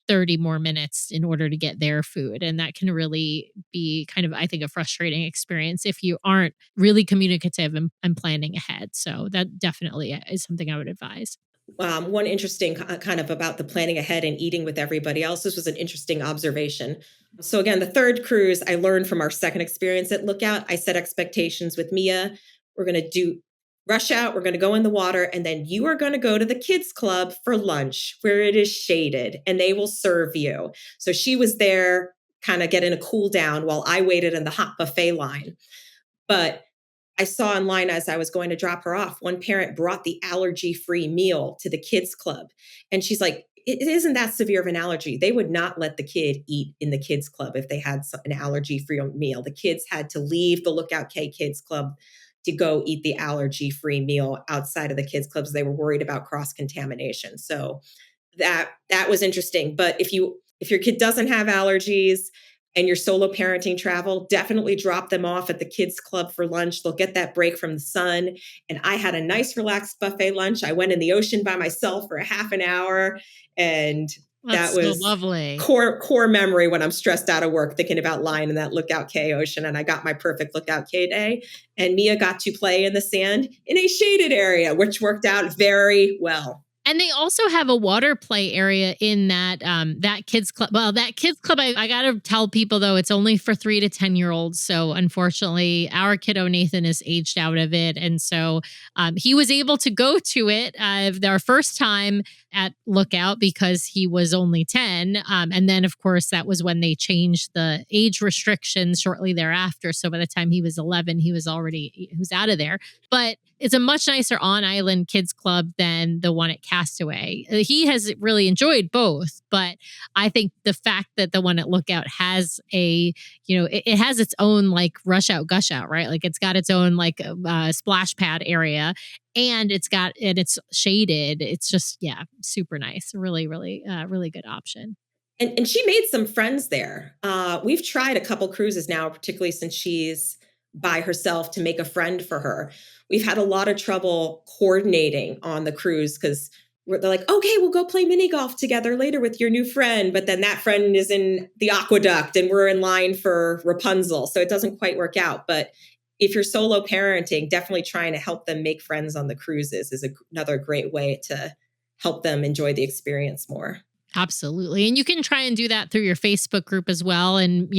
30 more minutes in order to get their food. And that can really be kind of, I think, a frustrating experience if you aren't really communicative and planning ahead. So that definitely is something I would advise. One interesting kind of about the planning ahead and eating with everybody else. This was an interesting observation. So again, the third cruise, I learned from our second experience at Lookout. I set expectations with Mia. We're going to do rush out. We're going to go in the water, and then you are going to go to the kids club for lunch where it is shaded and they will serve you. So she was there kind of getting a cool down while I waited in the hot buffet line. But I saw online as I was going to drop her off, one parent brought the allergy-free meal to the kids club. And she's like, it isn't that severe of an allergy. They would not let the kid eat in the kids club if they had an allergy-free meal. The kids had to leave the Lookout Cay Kids Club to go eat the allergy-free meal outside of the kids clubs. They were worried about cross-contamination. So that was interesting. But if your kid doesn't have allergies and you're solo parenting travel, definitely drop them off at the kids club for lunch. They'll get that break from the sun. And I had a nice relaxed buffet lunch. I went in the ocean by myself for a half an hour and That's so lovely. Core memory when I'm stressed out of work, thinking about lying in that Lookout Cay ocean. And I got my perfect Lookout Cay day. And Mia got to play in the sand in a shaded area, which worked out very well. And they also have a water play area in that that kids club. Well, that kids club, I got to tell people though, it's only for 3 to 10-year-olds. So unfortunately, our kiddo Nathan is aged out of it, and so he was able to go to it our first time at Lookout because he was only 10. And then, of course, that was when they changed the age restrictions shortly thereafter. So by the time he was 11, he was out of there. But it's a much nicer on-island kids club than the one at Castaway. He has really enjoyed both, but I think the fact that the one at Lookout has it has its own like rush out, gush out, right? Like it's got its own like splash pad area, and it's shaded. It's just, super nice. Really, really, really good option. And she made some friends there. We've tried a couple cruises now, particularly since she's by herself, to make a friend for her. We've had a lot of trouble coordinating on the cruise because they're like, okay, we'll go play mini golf together later with your new friend. But then that friend is in the aqueduct and we're in line for Rapunzel. So it doesn't quite work out. But if you're solo parenting, definitely trying to help them make friends on the cruises is another great way to help them enjoy the experience more. Absolutely. And you can try and do that through your Facebook group as well. And,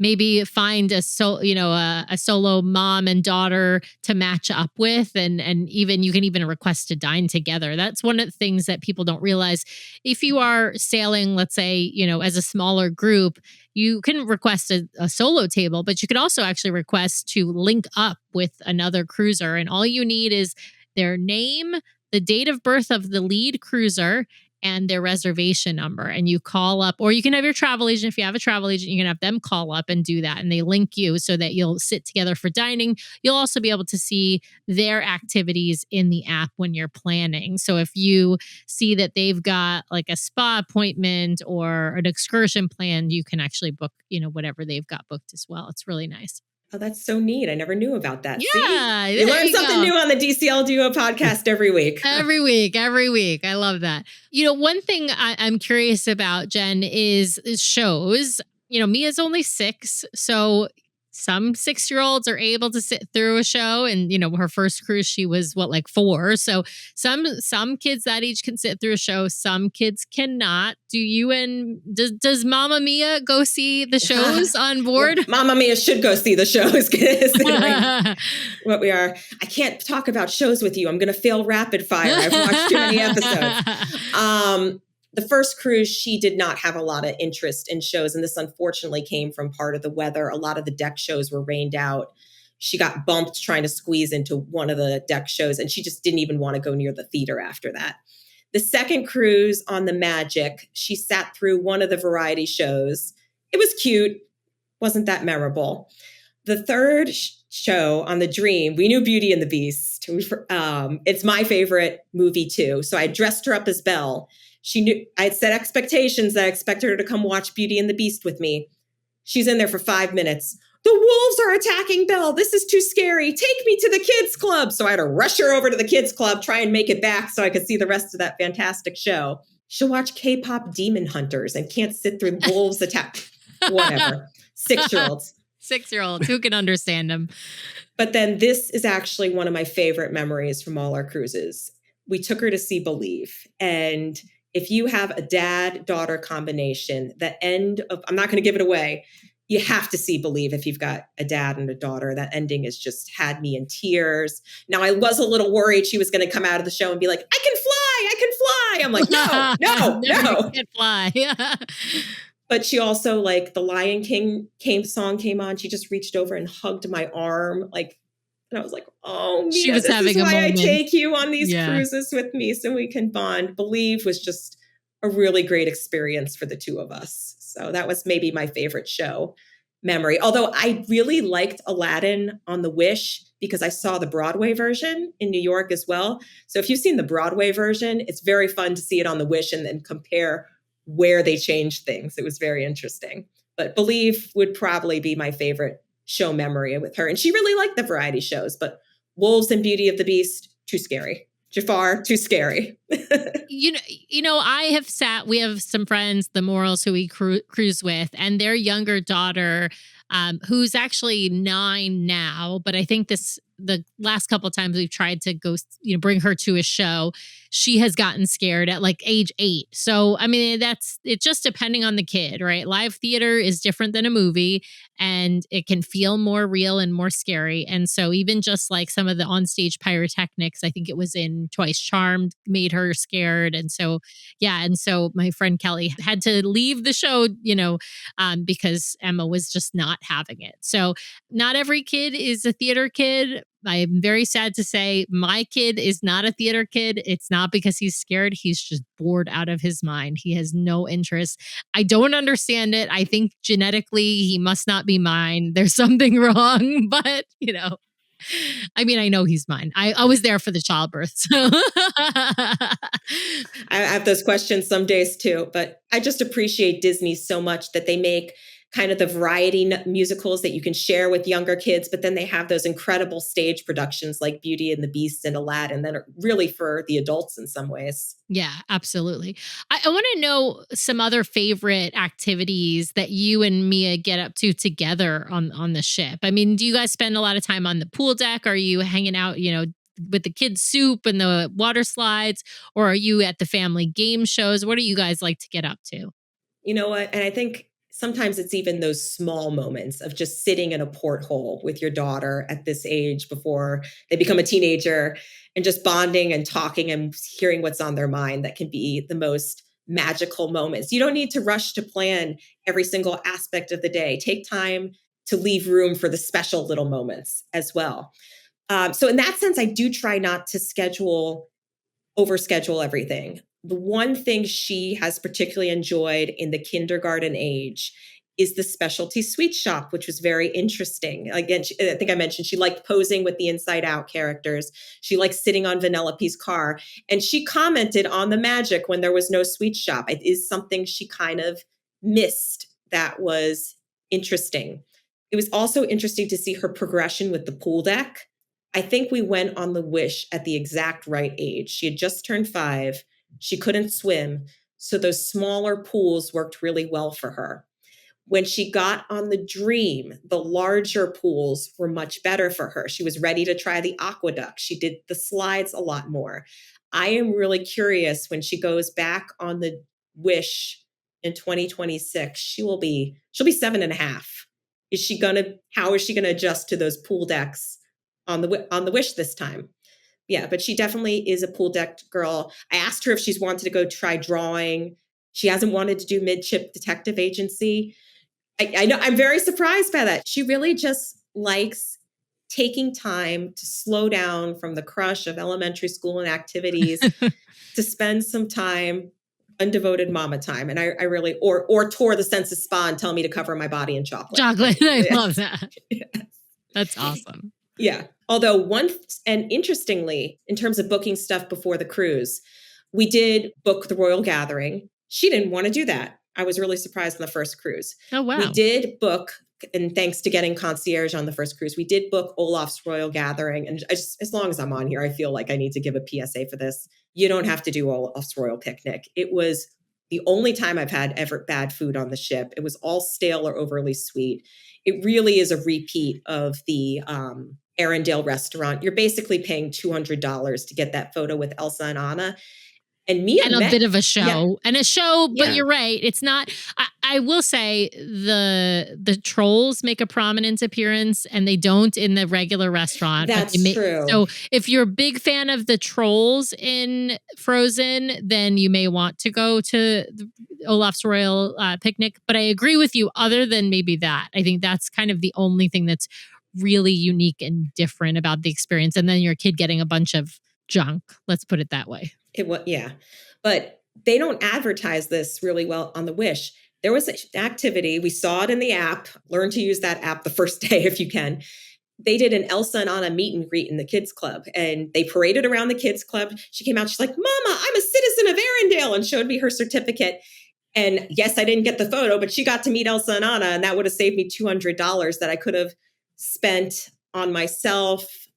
maybe find a solo mom and daughter to match up with. And even you can even request to dine together. That's one of the things that people don't realize. If you are sailing, let's say, as a smaller group, you can request a solo table, but you could also actually request to link up with another cruiser. And all you need is their name, the date of birth of the lead cruiser, and their reservation number. And you call up, or you can have your travel agent. If you have a travel agent, you can have them call up and do that. And they link you so that you'll sit together for dining. You'll also be able to see their activities in the app when you're planning. So if you see that they've got like a spa appointment or an excursion planned, you can actually book, whatever they've got booked as well. It's really nice. Oh, that's so neat. I never knew about that. Yeah. See? You learn something new on the DCL Duo podcast every week. Every week. I love that. One thing I'm curious about, Jen, is shows. Mia's only 6, so some 6-year-olds are able to sit through a show, and her first cruise she was 4. So some kids that age can sit through a show, some kids cannot. Does Mama Mia go see the shows on board? Mama Mia should go see the shows. What we are. I can't talk about shows with you. I'm going to fail rapid fire. I've watched too many episodes. The first cruise, she did not have a lot of interest in shows. And this unfortunately came from part of the weather. A lot of the deck shows were rained out. She got bumped trying to squeeze into one of the deck shows, and she just didn't even want to go near the theater after that. The second cruise on the Magic, she sat through one of the variety shows. It was cute. Wasn't that memorable. The third show on the Dream, we knew Beauty and the Beast. It's my favorite movie too. So I dressed her up as Belle. She knew I had set expectations that I expected her to come watch Beauty and the Beast with me. She's in there for 5 minutes. The wolves are attacking Belle. This is too scary. Take me to the kids club. So I had to rush her over to the kids club, try and make it back so I could see the rest of that fantastic show. She'll watch K-pop Demon Hunters and can't sit through wolves attack. Whatever. 6-year-olds. 6-year-olds. Who can understand them? But then this is actually one of my favorite memories from all our cruises. We took her to see Believe. And if you have a dad-daughter combination, the end of, I'm not going to give it away, you have to see Believe if you've got a dad and a daughter. That ending has just had me in tears. Now, I was a little worried she was going to come out of the show and be like, I can fly. I'm like, no. You can't fly. But she also, the Lion King song came on. She just reached over and hugged my arm. And I was like, oh, Mia, she was this having is why a moment. I take you on these cruises with me so we can bond. Believe was just a really great experience for the two of us. So that was maybe my favorite show memory. Although I really liked Aladdin on the Wish because I saw the Broadway version in New York as well. So if you've seen the Broadway version, it's very fun to see it on the Wish and then compare where they changed things. It was very interesting. But Believe would probably be my favorite show memory with her. And she really liked the variety shows, but Wolves and Beauty of the Beast, too scary. Jafar, too scary. We have some friends, the Morals, who we cruise with, and their younger daughter, who's actually 9 now, but I think the last couple of times we've tried to go, bring her to a show, she has gotten scared at like age 8. So, I mean, it's just depending on the kid, right? Live theater is different than a movie, and it can feel more real and more scary. And so even just like some of the onstage pyrotechnics, I think it was in Twice Charmed, made her scared. And so, yeah. And so my friend Kelly had to leave the show, because Emma was just not having it. So not every kid is a theater kid. I am very sad to say my kid is not a theater kid. It's not because he's scared. He's just bored out of his mind. He has no interest. I don't understand it. I think genetically he must not be mine. There's something wrong, but I mean, I know he's mine. I was there for the childbirth. So. I have those questions some days too, but I just appreciate Disney so much that they make kind of the variety musicals that you can share with younger kids, but then they have those incredible stage productions like Beauty and the Beast and Aladdin that are really for the adults in some ways. Yeah, absolutely. I want to know some other favorite activities that you and Mia get up to together on the ship. I mean, do you guys spend a lot of time on the pool deck? Are you hanging out, with the kids' soup and the water slides, or are you at the family game shows? What do you guys like to get up to? You know what? And I think sometimes it's even those small moments of just sitting in a porthole with your daughter at this age before they become a teenager and just bonding and talking and hearing what's on their mind that can be the most magical moments. You don't need to rush to plan every single aspect of the day. Take time to leave room for the special little moments as well. So in that sense, I do try not to overschedule everything. The one thing she has particularly enjoyed in the kindergarten age is the specialty sweet shop, which was very interesting. Again, I think I mentioned she liked posing with the Inside Out characters. She liked sitting on Vanellope's car. And she commented on the magic when there was no sweet shop. It is something she kind of missed that was interesting. It was also interesting to see her progression with the pool deck. I think we went on the Wish at the exact right age. She had just turned 5. She couldn't swim. So those smaller pools worked really well for her. When she got on the Dream, the larger pools were much better for her. She was ready to try the aqueduct. She did the slides a lot more. I am really curious when she goes back on the Wish in 2026, she'll be 7.5. How is she gonna adjust to those pool decks on the Wish this time? Yeah, but she definitely is a pool deck girl. I asked her if she's wanted to go try drawing. She hasn't wanted to do Midship Detective Agency. I know I'm very surprised by that. She really just likes taking time to slow down from the crush of elementary school and activities to spend some time, undevoted mama time. And I really, or tore the census spa and tell me to cover my body in chocolate. Chocolate. I love that. Yes. That's awesome. Yeah. Although and interestingly, in terms of booking stuff before the cruise, we did book the Royal Gathering. She didn't want to do that. I was really surprised on the first cruise. Oh, wow. We did book, and thanks to getting concierge on the first cruise, we did book Olaf's Royal Gathering. And as long as I'm on here, I feel like I need to give a PSA for this. You don't have to do Olaf's Royal Picnic. It was the only time I've had ever bad food on the ship. It was all stale or overly sweet. It really is a repeat of the Arendelle restaurant. You're basically paying $200 to get that photo with Elsa and Anna. And Mia and a bit of a show. Yeah. And a show, but you're right. It's not, I will say the trolls make a prominent appearance and they don't in the regular restaurant. That's true. So if you're a big fan of the trolls in Frozen, then you may want to go to Olaf's Royal Picnic. But I agree with you, other than maybe that. I think that's kind of the only thing that's really unique and different about the experience. And then your kid getting a bunch of junk. Let's put it that way. Yeah. But they don't advertise this really well on the Wish. There was an activity. We saw it in the app. Learn to use that app the first day if you can. They did an Elsa and Anna meet and greet in the kids club, and they paraded around the kids club. She came out. She's like, "Mama, I'm a citizen of Arendelle," and showed me her certificate. And yes, I didn't get the photo, but she got to meet Elsa and Anna, and that would have saved me $200 that I could have spent on myself.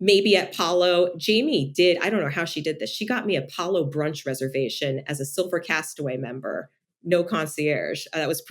maybe at Palo, Jamie did, I don't know how she did this. She got me a Palo brunch reservation as a Silver Castaway member, no concierge. That was,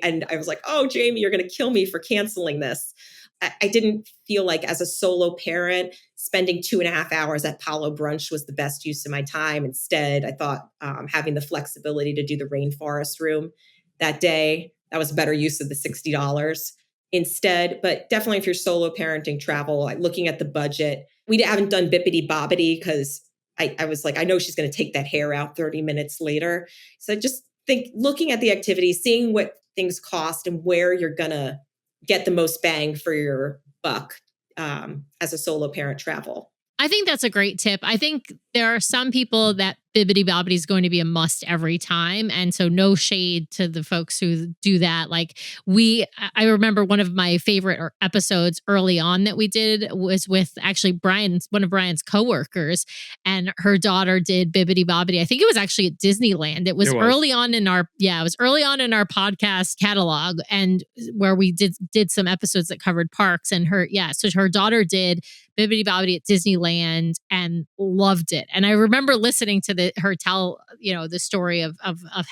and I was like, oh, Jamie, you're going to kill me for canceling this. I didn't feel like as a solo parent, spending 2.5 hours at Palo brunch was the best use of my time. Instead, I thought having the flexibility to do the Rainforest Room that day, that was a better use of the $60 instead. But definitely if you're solo parenting travel, like looking at the budget, we haven't done bippity bobbity because I was like, I know she's going to take that hair out 30 minutes later. So I just think looking at the activity, seeing what things cost and where you're going to get the most bang for your buck as a solo parent travel. I think that's a great tip. I think there are some people that bibbidi bobbidi is going to be a must every time. And so no shade to the folks who do that. Like I remember one of my favorite episodes early on that we did was with actually one of Brian's coworkers, and her daughter did bibbidi bobbidi. I think it was actually at Disneyland. It was early on in our podcast catalog, and where we did some episodes that covered parks, and so her daughter did bibbidi bobbidi at Disneyland and loved it. And I remember listening to her tell, the story of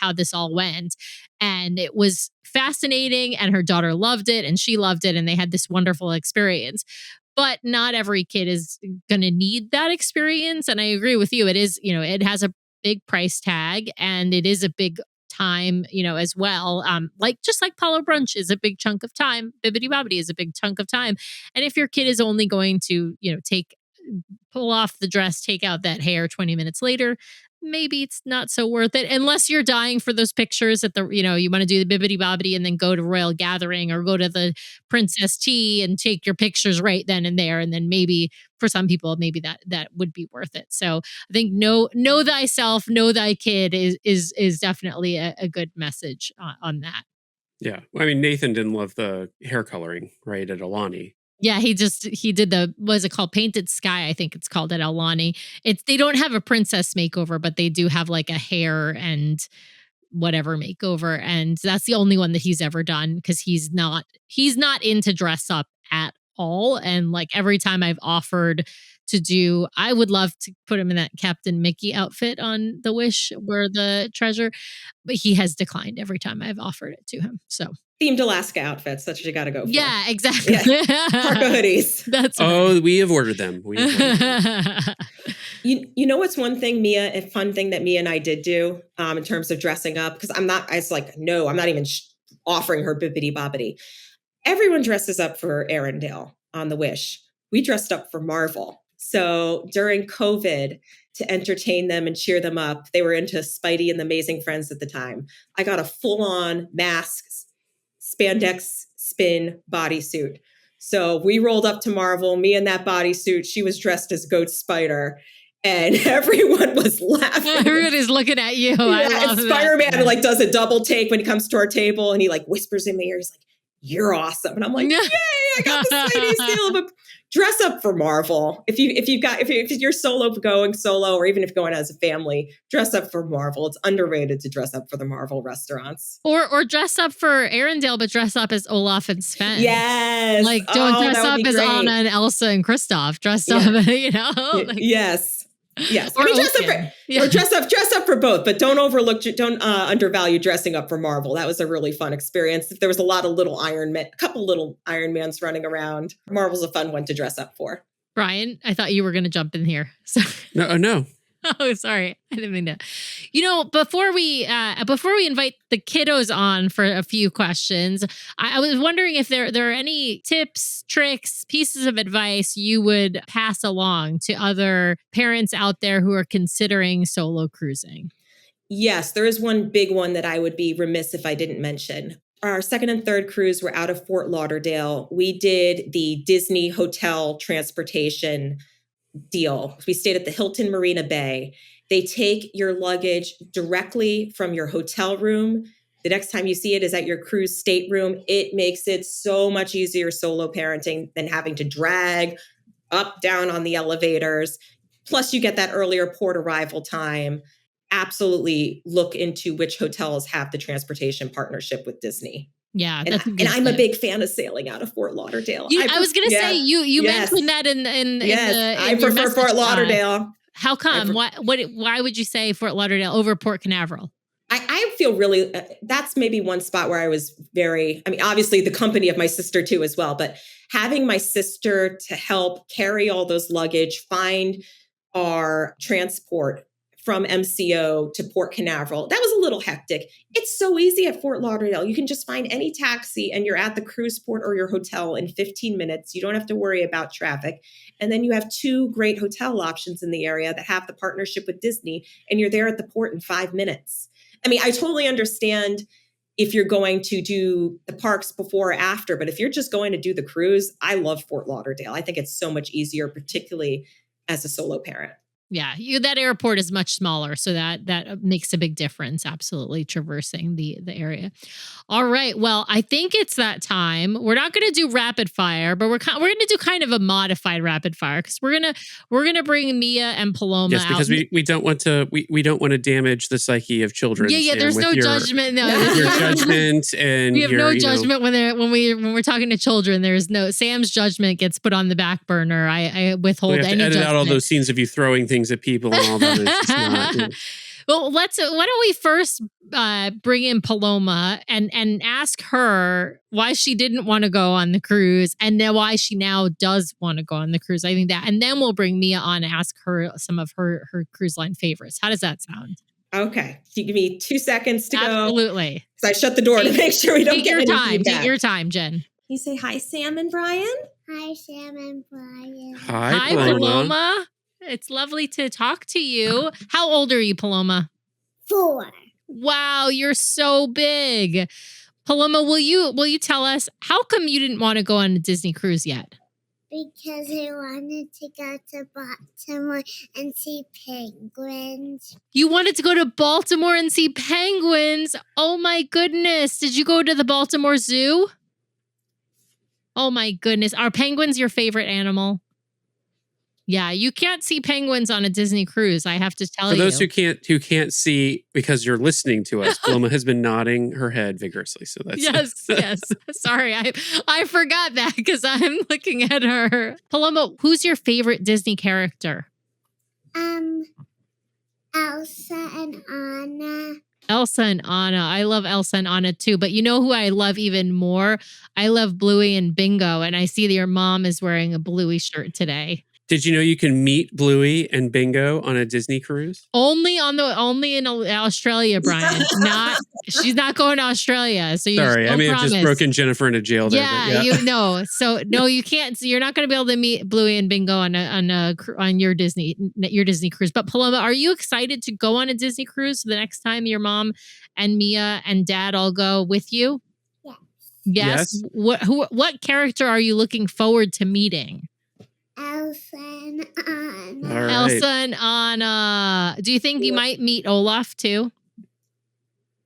how this all went. And it was fascinating, and her daughter loved it and she loved it, and they had this wonderful experience. But not every kid is going to need that experience. And I agree with you. It is, it has a big price tag, and it is a big time, as well. Just like Palo brunch is a big chunk of time, bibbidi bobbidi is a big chunk of time. And if your kid is only going to, pull off the dress, take out that hair 20 minutes later, maybe it's not so worth it, unless you're dying for those pictures at the, you want to do the bibbidi bobbidi and then go to Royal Gathering or go to the Princess Tea and take your pictures right then and there. And then maybe for some people, maybe that would be worth it. So I think know thyself, know thy kid is definitely a good message on that. Yeah. I mean, Nathan didn't love the hair coloring, right, at Alani. Yeah, he did what is it called? Painted Sky, I think it's called at Alani. They don't have a princess makeover, but they do have like a hair and whatever makeover. And that's the only one that he's ever done, because he's not into dress up at all. And like every time I've offered to do, I would love to put him in that Captain Mickey outfit on the Wish where the treasure, but he has declined every time I've offered it to him. So themed Alaska outfits. That's what you got to go for. Yeah, exactly. Yeah. Parka hoodies. That's right. We have ordered them. You know what's one thing, Mia, a fun thing that Mia and I did do in terms of dressing up? Because I'm not even offering her bibbidi bobbidi. Everyone dresses up for Arendelle on the Wish. We dressed up for Marvel. So during COVID, to entertain them and cheer them up, they were into Spidey and the Amazing Friends at the time. I got a full-on mask, spandex spin bodysuit. So we rolled up to Marvel, me in that bodysuit. She was dressed as Goat Spider, and everyone was laughing. Everybody's looking at you. Yeah, and Spider-Man does a double take when he comes to our table, and he whispers in my ear, he's like, "You're awesome," and I'm like, "Yay! I got the Spidey seal." But dress up for Marvel. If you're going solo, or even if you're going as a family, dress up for Marvel. It's underrated to dress up for the Marvel restaurants. Or dress up for Arendelle, but dress up as Olaf and Sven. Yes. Don't dress up as Anna and Elsa and Kristoff. Dress up, Yes. Yes. Or dress up for both, but don't undervalue dressing up for Marvel. That was a really fun experience. There was a couple little Iron Mans running around. Marvel's a fun one to dress up for. Brian, I thought you were going to jump in here. No. Oh, sorry. I didn't mean to. Before we invite the kiddos on for a few questions, I was wondering if there are any tips, tricks, pieces of advice you would pass along to other parents out there who are considering solo cruising. Yes, there is one big one that I would be remiss if I didn't mention. Our second and third cruise were out of Fort Lauderdale. We did the Disney hotel transportation deal. We stayed at the Hilton Marina Bay. They take your luggage directly from your hotel room. The next time you see it is at your cruise stateroom. It makes it so much easier solo parenting than having to drag up, down on the elevators. Plus, you get that earlier port arrival time. Absolutely look into which hotels have the transportation partnership with Disney. Yeah, And I'm a big fan of sailing out of Fort Lauderdale. I was going to say, you mentioned that I prefer Fort Lauderdale. How come? Why would you say Fort Lauderdale over Port Canaveral? I feel really, that's maybe one spot where I was obviously the company of my sister too as well, but having my sister to help carry all those luggage, find our transport from MCO to Port Canaveral, that was a little hectic. It's so easy at Fort Lauderdale. You can just find any taxi and you're at the cruise port or your hotel in 15 minutes. You don't have to worry about traffic. And then you have 2 great hotel options in the area that have the partnership with Disney, and you're there at the port in 5 minutes. I totally understand if you're going to do the parks before or after, but if you're just going to do the cruise, I love Fort Lauderdale. I think it's so much easier, particularly as a solo parent. Yeah, that airport is much smaller, so that makes a big difference. Absolutely, traversing the area. All right, well, I think it's that time. We're not going to do rapid fire, but we're going to do kind of a modified rapid fire because we're gonna bring Mia and Paloma. Yes, because out. we don't want to damage the psyche of children. Yeah. There's no judgment. No, your judgment, and we have no judgment when we're talking to children. There's no Sam's judgment gets put on the back burner. I withhold we have any to edit judgment. out all those scenes of you throwing things at people and all that. It's not, Well, why don't we first bring in Paloma and ask her why she didn't want to go on the cruise and then why she now does want to go on the cruise. I think that, and then we'll bring Mia on and ask her some of her cruise line favorites. How does that sound? Okay. You give me 2 seconds to go. Absolutely. So I shut the door to make sure we don't get any feedback. Take your time, Jen. Can you say hi, Sam and Brian? Hi, Sam and Brian. Hi, Paloma. It's lovely to talk to you. How old are you, Paloma? 4. Wow, you're so big. Paloma, will you tell us how come you didn't want to go on a Disney cruise yet? Because I wanted to go to Baltimore and see penguins. You wanted to go to Baltimore and see penguins? Oh my goodness. Did you go to the Baltimore Zoo? Oh my goodness. Are penguins your favorite animal? Yeah, you can't see penguins on a Disney cruise, I have to tell you. For those who can't see because you're listening to us, Paloma has been nodding her head vigorously. So that's yes. Sorry, I forgot that because I'm looking at her. Paloma, who's your favorite Disney character? Elsa and Anna. Elsa and Anna. I love Elsa and Anna too, but you know who I love even more? I love Bluey and Bingo, and I see that your mom is wearing a Bluey shirt today. Did you know you can meet Bluey and Bingo on a Disney cruise? Only in Australia, Brian. She's not going to Australia. So sorry, I mean, I've just broken Jennifer into jail there. Yeah, So no, you can't. So you're not going to be able to meet Bluey and Bingo on your Disney cruise. But Paloma, are you excited to go on a Disney cruise the next time your mom and Mia and Dad all go with you? Yes. What character are you looking forward to meeting? Elsa and Anna. All right. Elsa and Anna. Do you think you might meet Olaf too?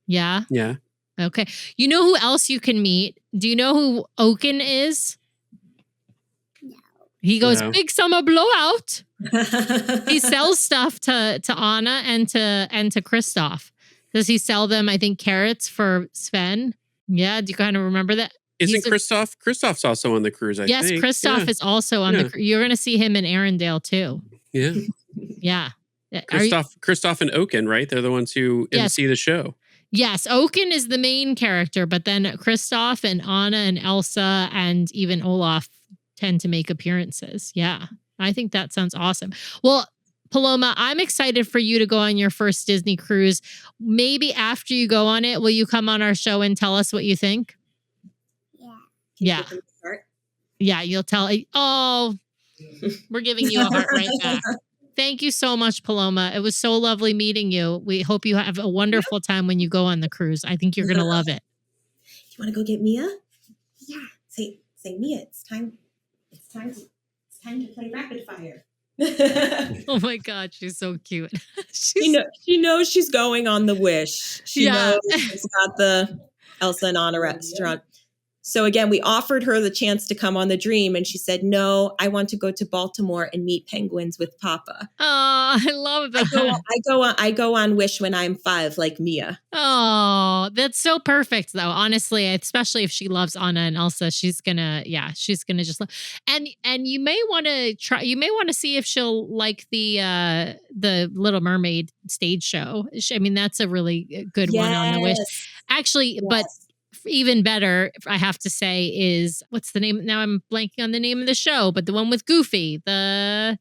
Yeah? Yeah. Okay. You know who else you can meet? Do you know who Oaken is? No. He goes, No. Big summer blowout. He sells stuff to Anna and to Kristoff. Does he sell them, I think, carrots for Sven? Yeah, do you kind of remember that? Isn't Kristoff? Kristoff's also on the cruise, I think. Yes, Kristoff is also on the cruise. You're going to see him in Arendelle, too. Yeah. Yeah. Kristoff and Oaken, right? They're the ones who MC the show. Yes, Oaken is the main character, but then Kristoff and Anna and Elsa and even Olaf tend to make appearances. Yeah, I think that sounds awesome. Well, Paloma, I'm excited for you to go on your first Disney cruise. Maybe after you go on it, will you come on our show and tell us what you think? Yeah. Yeah, you'll tell. Oh, we're giving you a heart right back. Thank you so much, Paloma. It was so lovely meeting you. We hope you have a wonderful time when you go on the cruise. I think you're going to love it. You want to go get Mia? Yeah. Say Mia, it's time to play rapid fire. Oh my God, she's so cute. She knows she's going on the Wish. She knows it's got the Elsa and Anna restaurant. So again, we offered her the chance to come on the Dream, and she said, "No, I want to go to Baltimore and meet penguins with Papa." Oh, I love that. I go on Wish when I'm 5, like Mia. Oh, that's so perfect, though. Honestly, especially if she loves Anna and Elsa, she's gonna just love. And you may want to try. You may want to see if she'll like the Little Mermaid stage show. I mean, that's a really good one on the Wish. Actually, but even better, I have to say, is what's the name? Now I'm blanking on the name of the show, but the one with Goofy, Seize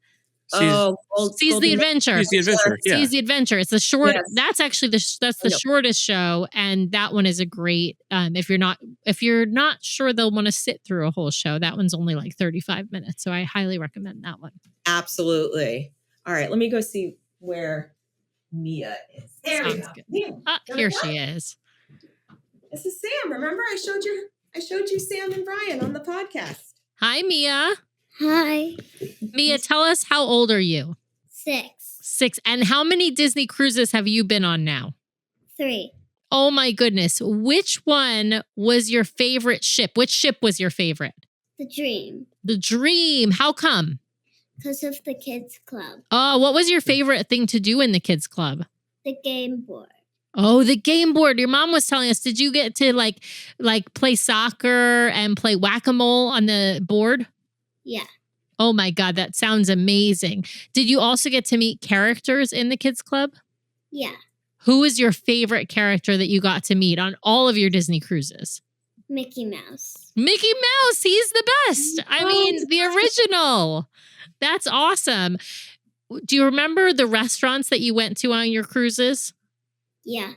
the Adventure. Seize the Adventure. Yeah. Seize the Adventure. It's the short. Yes. That's actually the shortest show, and that one is a great. If you're not sure they'll want to sit through a whole show, that one's only like 35 minutes. So I highly recommend that one. Absolutely. All right, let me go see where Mia is. There we go. Good. Here she is. This is Sam. Remember, I showed you Sam and Brian on the podcast. Hi, Mia. Hi. Mia, tell us, how old are you? 6. 6. And how many Disney cruises have you been on now? 3. Oh my goodness. Which one was your favorite ship? Which ship was your favorite? The Dream. The Dream. How come? Because of the kids club. Oh, what was your favorite thing to do in the kids club? The game board. Oh, the game board. Your mom was telling us, did you get to like play soccer and play whack-a-mole on the board? Yeah. Oh my God, that sounds amazing. Did you also get to meet characters in the kids club? Yeah. Who is your favorite character that you got to meet on all of your Disney cruises? Mickey Mouse. Mickey Mouse, he's the best. I mean, the original. That's awesome. Do you remember the restaurants that you went to on your cruises? Yeah.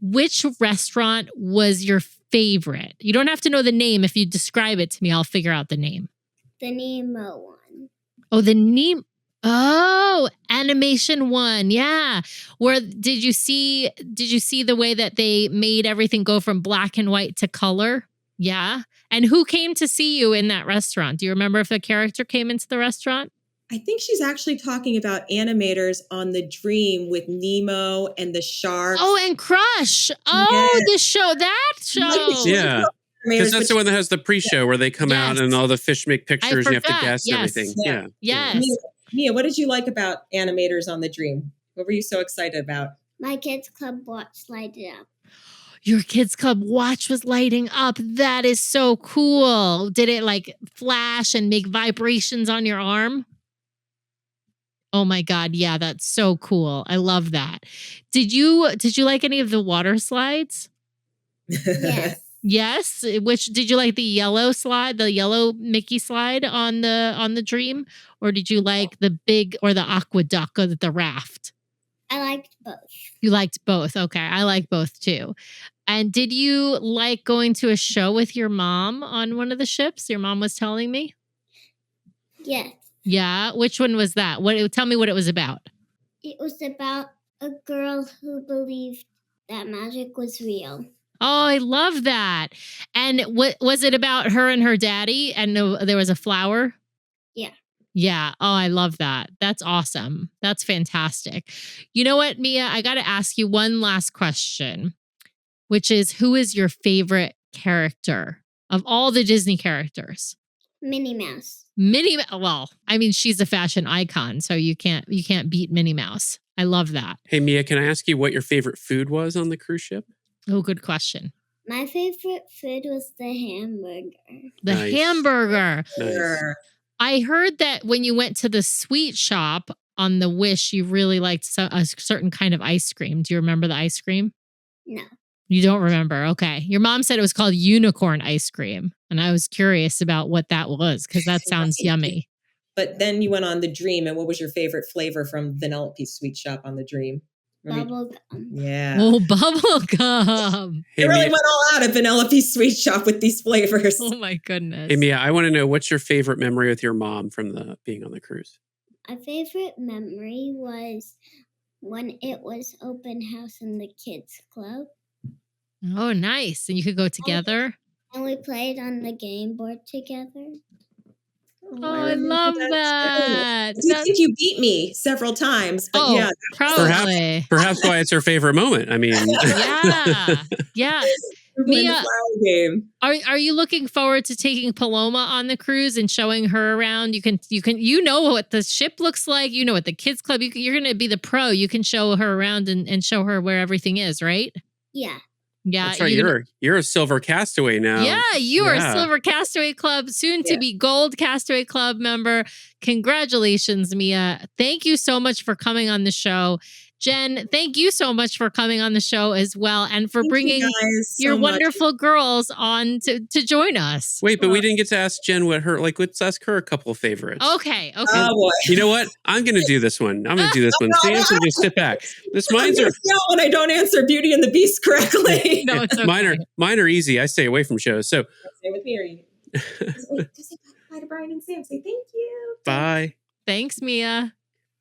Which restaurant was your favorite? You don't have to know the name. If you describe it to me, I'll figure out the name. The Nemo one. Oh, the Nemo. Oh, animation one. Yeah. Where did you see the way that they made everything go from black and white to color? Yeah. And who came to see you in that restaurant? Do you remember if a character came into the restaurant? I think she's actually talking about animators on the Dream with Nemo and the shark. Oh, and Crush. Oh, yes. That show. Yeah. Because that's the one that has the pre-show where they come out and all the fish make pictures and you have to guess everything. Yeah. Yes. Mia, what did you like about animators on the Dream? What were you so excited about? My kids' club watch lighted up. Your kids' club watch was lighting up. That is so cool. Did it like flash and make vibrations on your arm? Oh my God. Yeah, that's so cool. I love that. Did you like any of the water slides? Yes. Yes. Which did you like the yellow slide, the yellow Mickey slide on the Dream? Or did you like the big or the aqueduct or the raft? I liked both. You liked both. Okay. I like both too. And did you like going to a show with your mom on one of the ships? Your mom was telling me? Yes. Yeah. Which one was that? Tell me what it was about. It was about a girl who believed that magic was real. Oh, I love that. And what was it about her and her daddy? And there was a flower? Yeah. Yeah. Oh, I love that. That's awesome. That's fantastic. You know what, Mia? I got to ask you one last question, which is, who is your favorite character of all the Disney characters? Minnie Mouse. Well, I mean, she's a fashion icon, so you can't beat Minnie Mouse. I love that. Hey, Mia, can I ask you what your favorite food was on the cruise ship? Oh, good question. My favorite food was the hamburger. The hamburger. Nice. I heard that when you went to the sweet shop on the Wish, you really liked a certain kind of ice cream. Do you remember the ice cream? No. You don't remember? Okay. Your mom said it was called unicorn ice cream. And I was curious about what that was because that sounds yummy. But then you went on the Dream, and what was your favorite flavor from Vanellope's Sweet Shop on the Dream? Bubble gum. Yeah. Oh, bubble gum. They really went all out at Vanellope's Sweet Shop with these flavors. Oh my goodness. Hey, Mia, I want to know, what's your favorite memory with your mom from being on the cruise? My favorite memory was when it was open house in the kids club. Oh, nice. And you could go together? And we played on the game board together. Oh, I love that. I think you beat me several times, but yeah. Probably. Perhaps why it's her favorite moment. I mean. Yeah. We're playing the Mia, flower game. are you looking forward to taking Paloma on the cruise and showing her around? You know what the ship looks like. You know what the kids club. You're going to be the pro. You can show her around and show her where everything is, right? Yeah. Yeah, That's right. You're a silver castaway now. Yeah, you are a Silver Castaway Club, soon to be Gold Castaway Club member. Congratulations, Mia. Thank you so much for coming on the show. Jen, thank you so much for coming on the show as well and for bringing your wonderful girls on to join us. Wait, but we didn't get to ask Jen what her, let's ask her a couple of favorites. Okay. Oh, boy. You know what? I'm going to do this one. Sam can just sit back. Mine's are when I don't answer Beauty and the Beast correctly. No, it's okay. Mine are easy. I stay away from shows. So stay with me, or you just say bye to Brian and Sam. Say thank you. Bye. Thanks, Mia.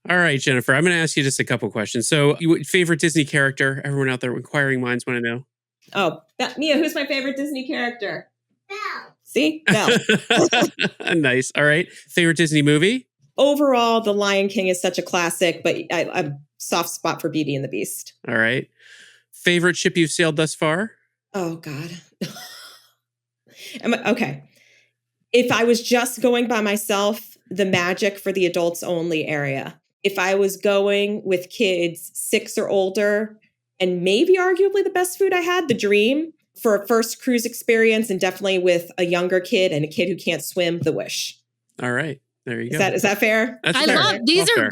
All right, Jennifer, I'm going to ask you just a couple questions. So, favorite Disney character? Everyone out there, inquiring minds want to know. Oh, Mia, who's my favorite Disney character? Belle. See? Belle. Nice. All right. Favorite Disney movie? Overall, The Lion King is such a classic, but I'm soft spot for Beauty and the Beast. All right. Favorite ship you've sailed thus far? Oh, God. Okay. If I was just going by myself, the Magic for the adults only area. If I was going with kids 6 or older, and maybe arguably the best food I had, the Dream, for a first cruise experience, and definitely with a younger kid and a kid who can't swim, the Wish. All right. There you go. Is that fair? I love these are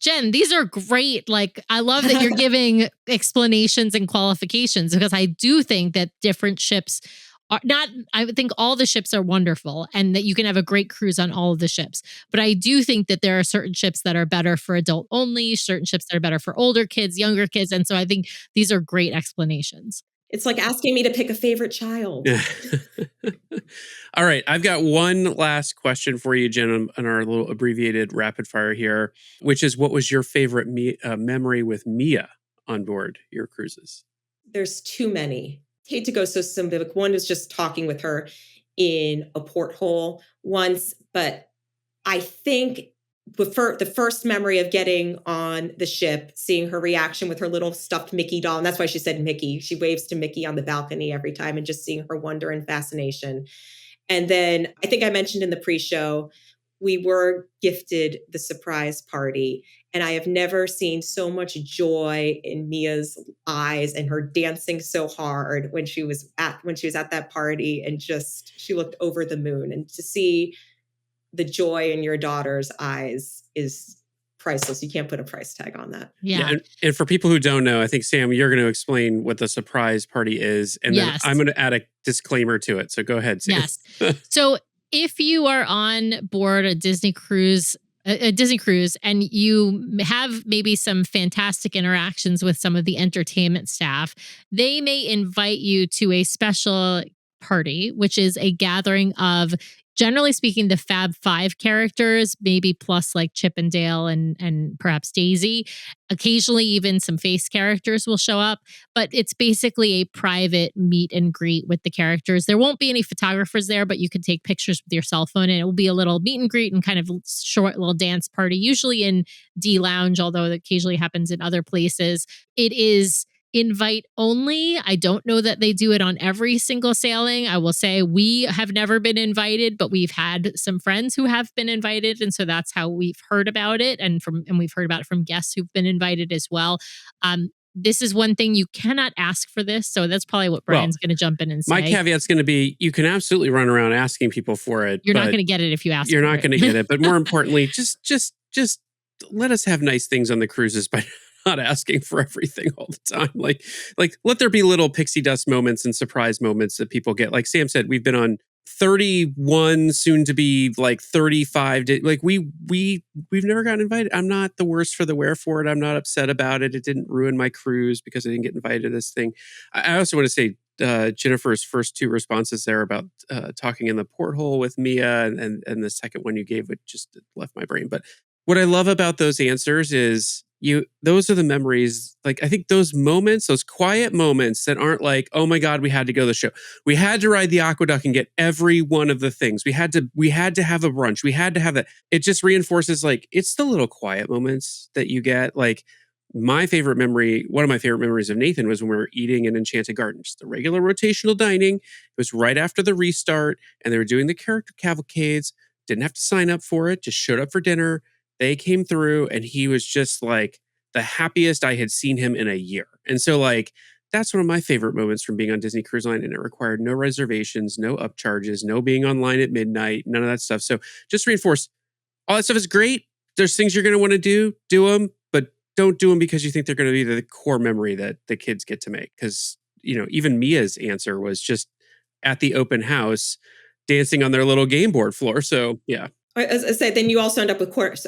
Jen, these are great. I love that you're giving explanations and qualifications, because I do think that different ships I would think all the ships are wonderful and that you can have a great cruise on all of the ships. But I do think that there are certain ships that are better for adult only, certain ships that are better for older kids, younger kids. And so I think these are great explanations. It's like asking me to pick a favorite child. All right. I've got one last question for you, Jen, on our little abbreviated rapid fire here, which is, what was your favorite memory with Mia on board your cruises? There's too many. Hate to go so symbolic. One is just talking with her in a porthole once, but I think the first memory of getting on the ship, seeing her reaction with her little stuffed Mickey doll, and that's why she said Mickey. She waves to Mickey on the balcony every time, and just seeing her wonder and fascination. And then I think I mentioned in the pre-show, we were gifted the surprise party. And I have never seen so much joy in Mia's eyes and her dancing so hard when she was at that party, and just, she looked over the moon. And to see the joy in your daughter's eyes is priceless. You can't put a price tag on that. Yeah. And for people who don't know, I think, Sam, you're going to explain what the surprise party is. And then I'm going to add a disclaimer to it. So go ahead, Sam. Yes. So if you are on board a Disney cruise and you have maybe some fantastic interactions with some of the entertainment staff, they may invite you to a special party, which is a gathering of, generally speaking, the Fab Five characters, maybe plus Chip and Dale and perhaps Daisy. Occasionally, even some face characters will show up, but it's basically a private meet and greet with the characters. There won't be any photographers there, but you can take pictures with your cell phone, and it will be a little meet and greet and kind of short little dance party, usually in D Lounge, although it occasionally happens in other places. It is invite only. I don't know that they do it on every single sailing. I will say we have never been invited, but we've had some friends who have been invited. And so that's how we've heard about it. And we've heard about it from guests who've been invited as well. This is one thing, you cannot ask for this. So that's probably what Brian's going to jump in and say. My caveat's going to be, you can absolutely run around asking people for it. You're not going to get it if you ask. You're not going to get it. But more importantly, just let us have nice things on the cruises by not asking for everything all the time. Like let there be little pixie dust moments and surprise moments that people get. Like Sam said, we've been on 31, soon to be 35. We've never gotten invited. I'm not the worst for the wear for it. I'm not upset about it. It didn't ruin my cruise because I didn't get invited to this thing. I also want to say Jennifer's first two responses there about talking in the porthole with Mia, and the second one you gave, it just left my brain. But what I love about those answers is those are the memories. I think those moments, those quiet moments that aren't oh my God, we had to go to the show. We had to ride the aqueduct and get every one of the things. We had to have a brunch. We had to have that. It just reinforces it's the little quiet moments that you get. one of my favorite memories of Nathan was when we were eating in Enchanted Garden, just the regular rotational dining. It was right after the restart and they were doing the character cavalcades. Didn't have to sign up for it, just showed up for dinner. They came through and he was just like the happiest I had seen him in a year. And so like, that's one of my favorite moments from being on Disney Cruise Line, and it required no reservations, no upcharges, no being online at midnight, none of that stuff. So just to reinforce, all that stuff is great. There's things you're going to want to do them, but don't do them because you think they're going to be the core memory that the kids get to make. Because, even Mia's answer was just at the open house dancing on their little game board floor. So, yeah. As I said, then you also end up with course.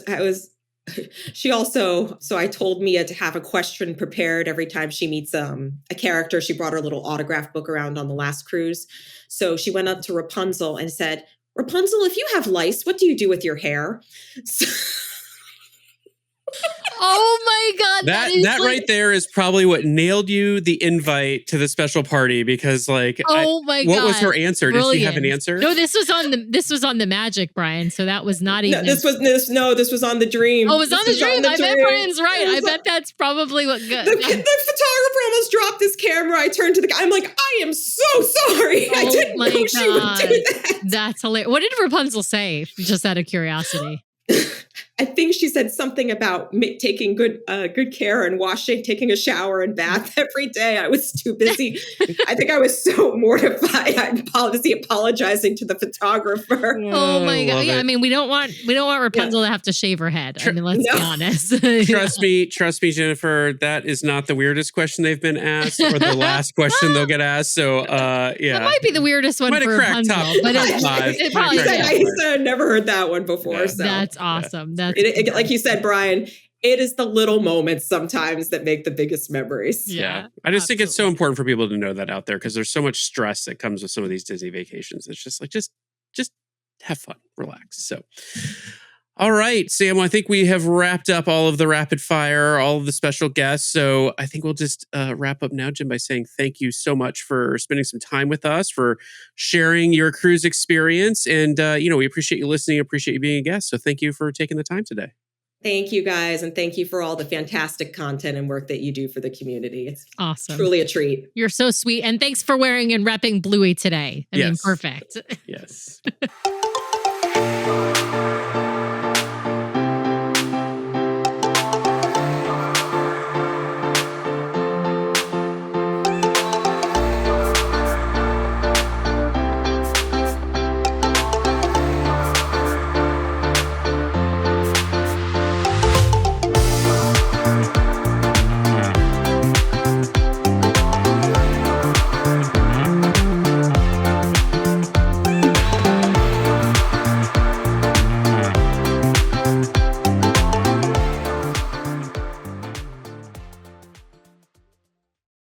So I told Mia to have a question prepared every time she meets a character. She brought her little autograph book around on the last cruise. So she went up to Rapunzel and said, Rapunzel, if you have lice, what do you do with your hair? Oh my God. That right there is probably what nailed you the invite to the special party, because like, my God. What was her answer? Brilliant. Did she have an answer? No, this was on the Magic, Brian. So that was not even. This was on the Dream. Oh, it was on the Dream. I bet Brian's right. I bet that's probably what good. The photographer almost dropped his camera. I turned to the guy. I'm like, I am so sorry. I didn't know she would do that. That's hilarious. What did Rapunzel say? Just out of curiosity. I think she said something about taking good care and taking a shower and bath every day. I was too busy. I think I was so mortified. I'm apologizing to the photographer. Oh my God! Yeah, I mean, we don't want Rapunzel to have to shave her head. I mean, let's be honest. Trust me, Jennifer. That is not the weirdest question they've been asked, or the last question they'll get asked. So, yeah, that might be the weirdest one for Rapunzel. But it probably I never heard that one before. Yeah. So that's awesome. That's like you said, Brian, it is the little moments sometimes that make the biggest memories. Yeah. I just think it's so important for people to know that out there, because there's so much stress that comes with some of these Disney vacations. It's just like, just have fun, relax. So, all right, Sam, well, I think we have wrapped up all of the rapid fire, all of the special guests. So I think we'll just wrap up now, Jim, by saying thank you so much for spending some time with us, for sharing your cruise experience. And, we appreciate you listening, appreciate you being a guest. So thank you for taking the time today. Thank you, guys. And thank you for all the fantastic content and work that you do for the community. It's awesome. Truly a treat. You're so sweet. And thanks for wearing and repping Bluey today. I mean, perfect. Yes.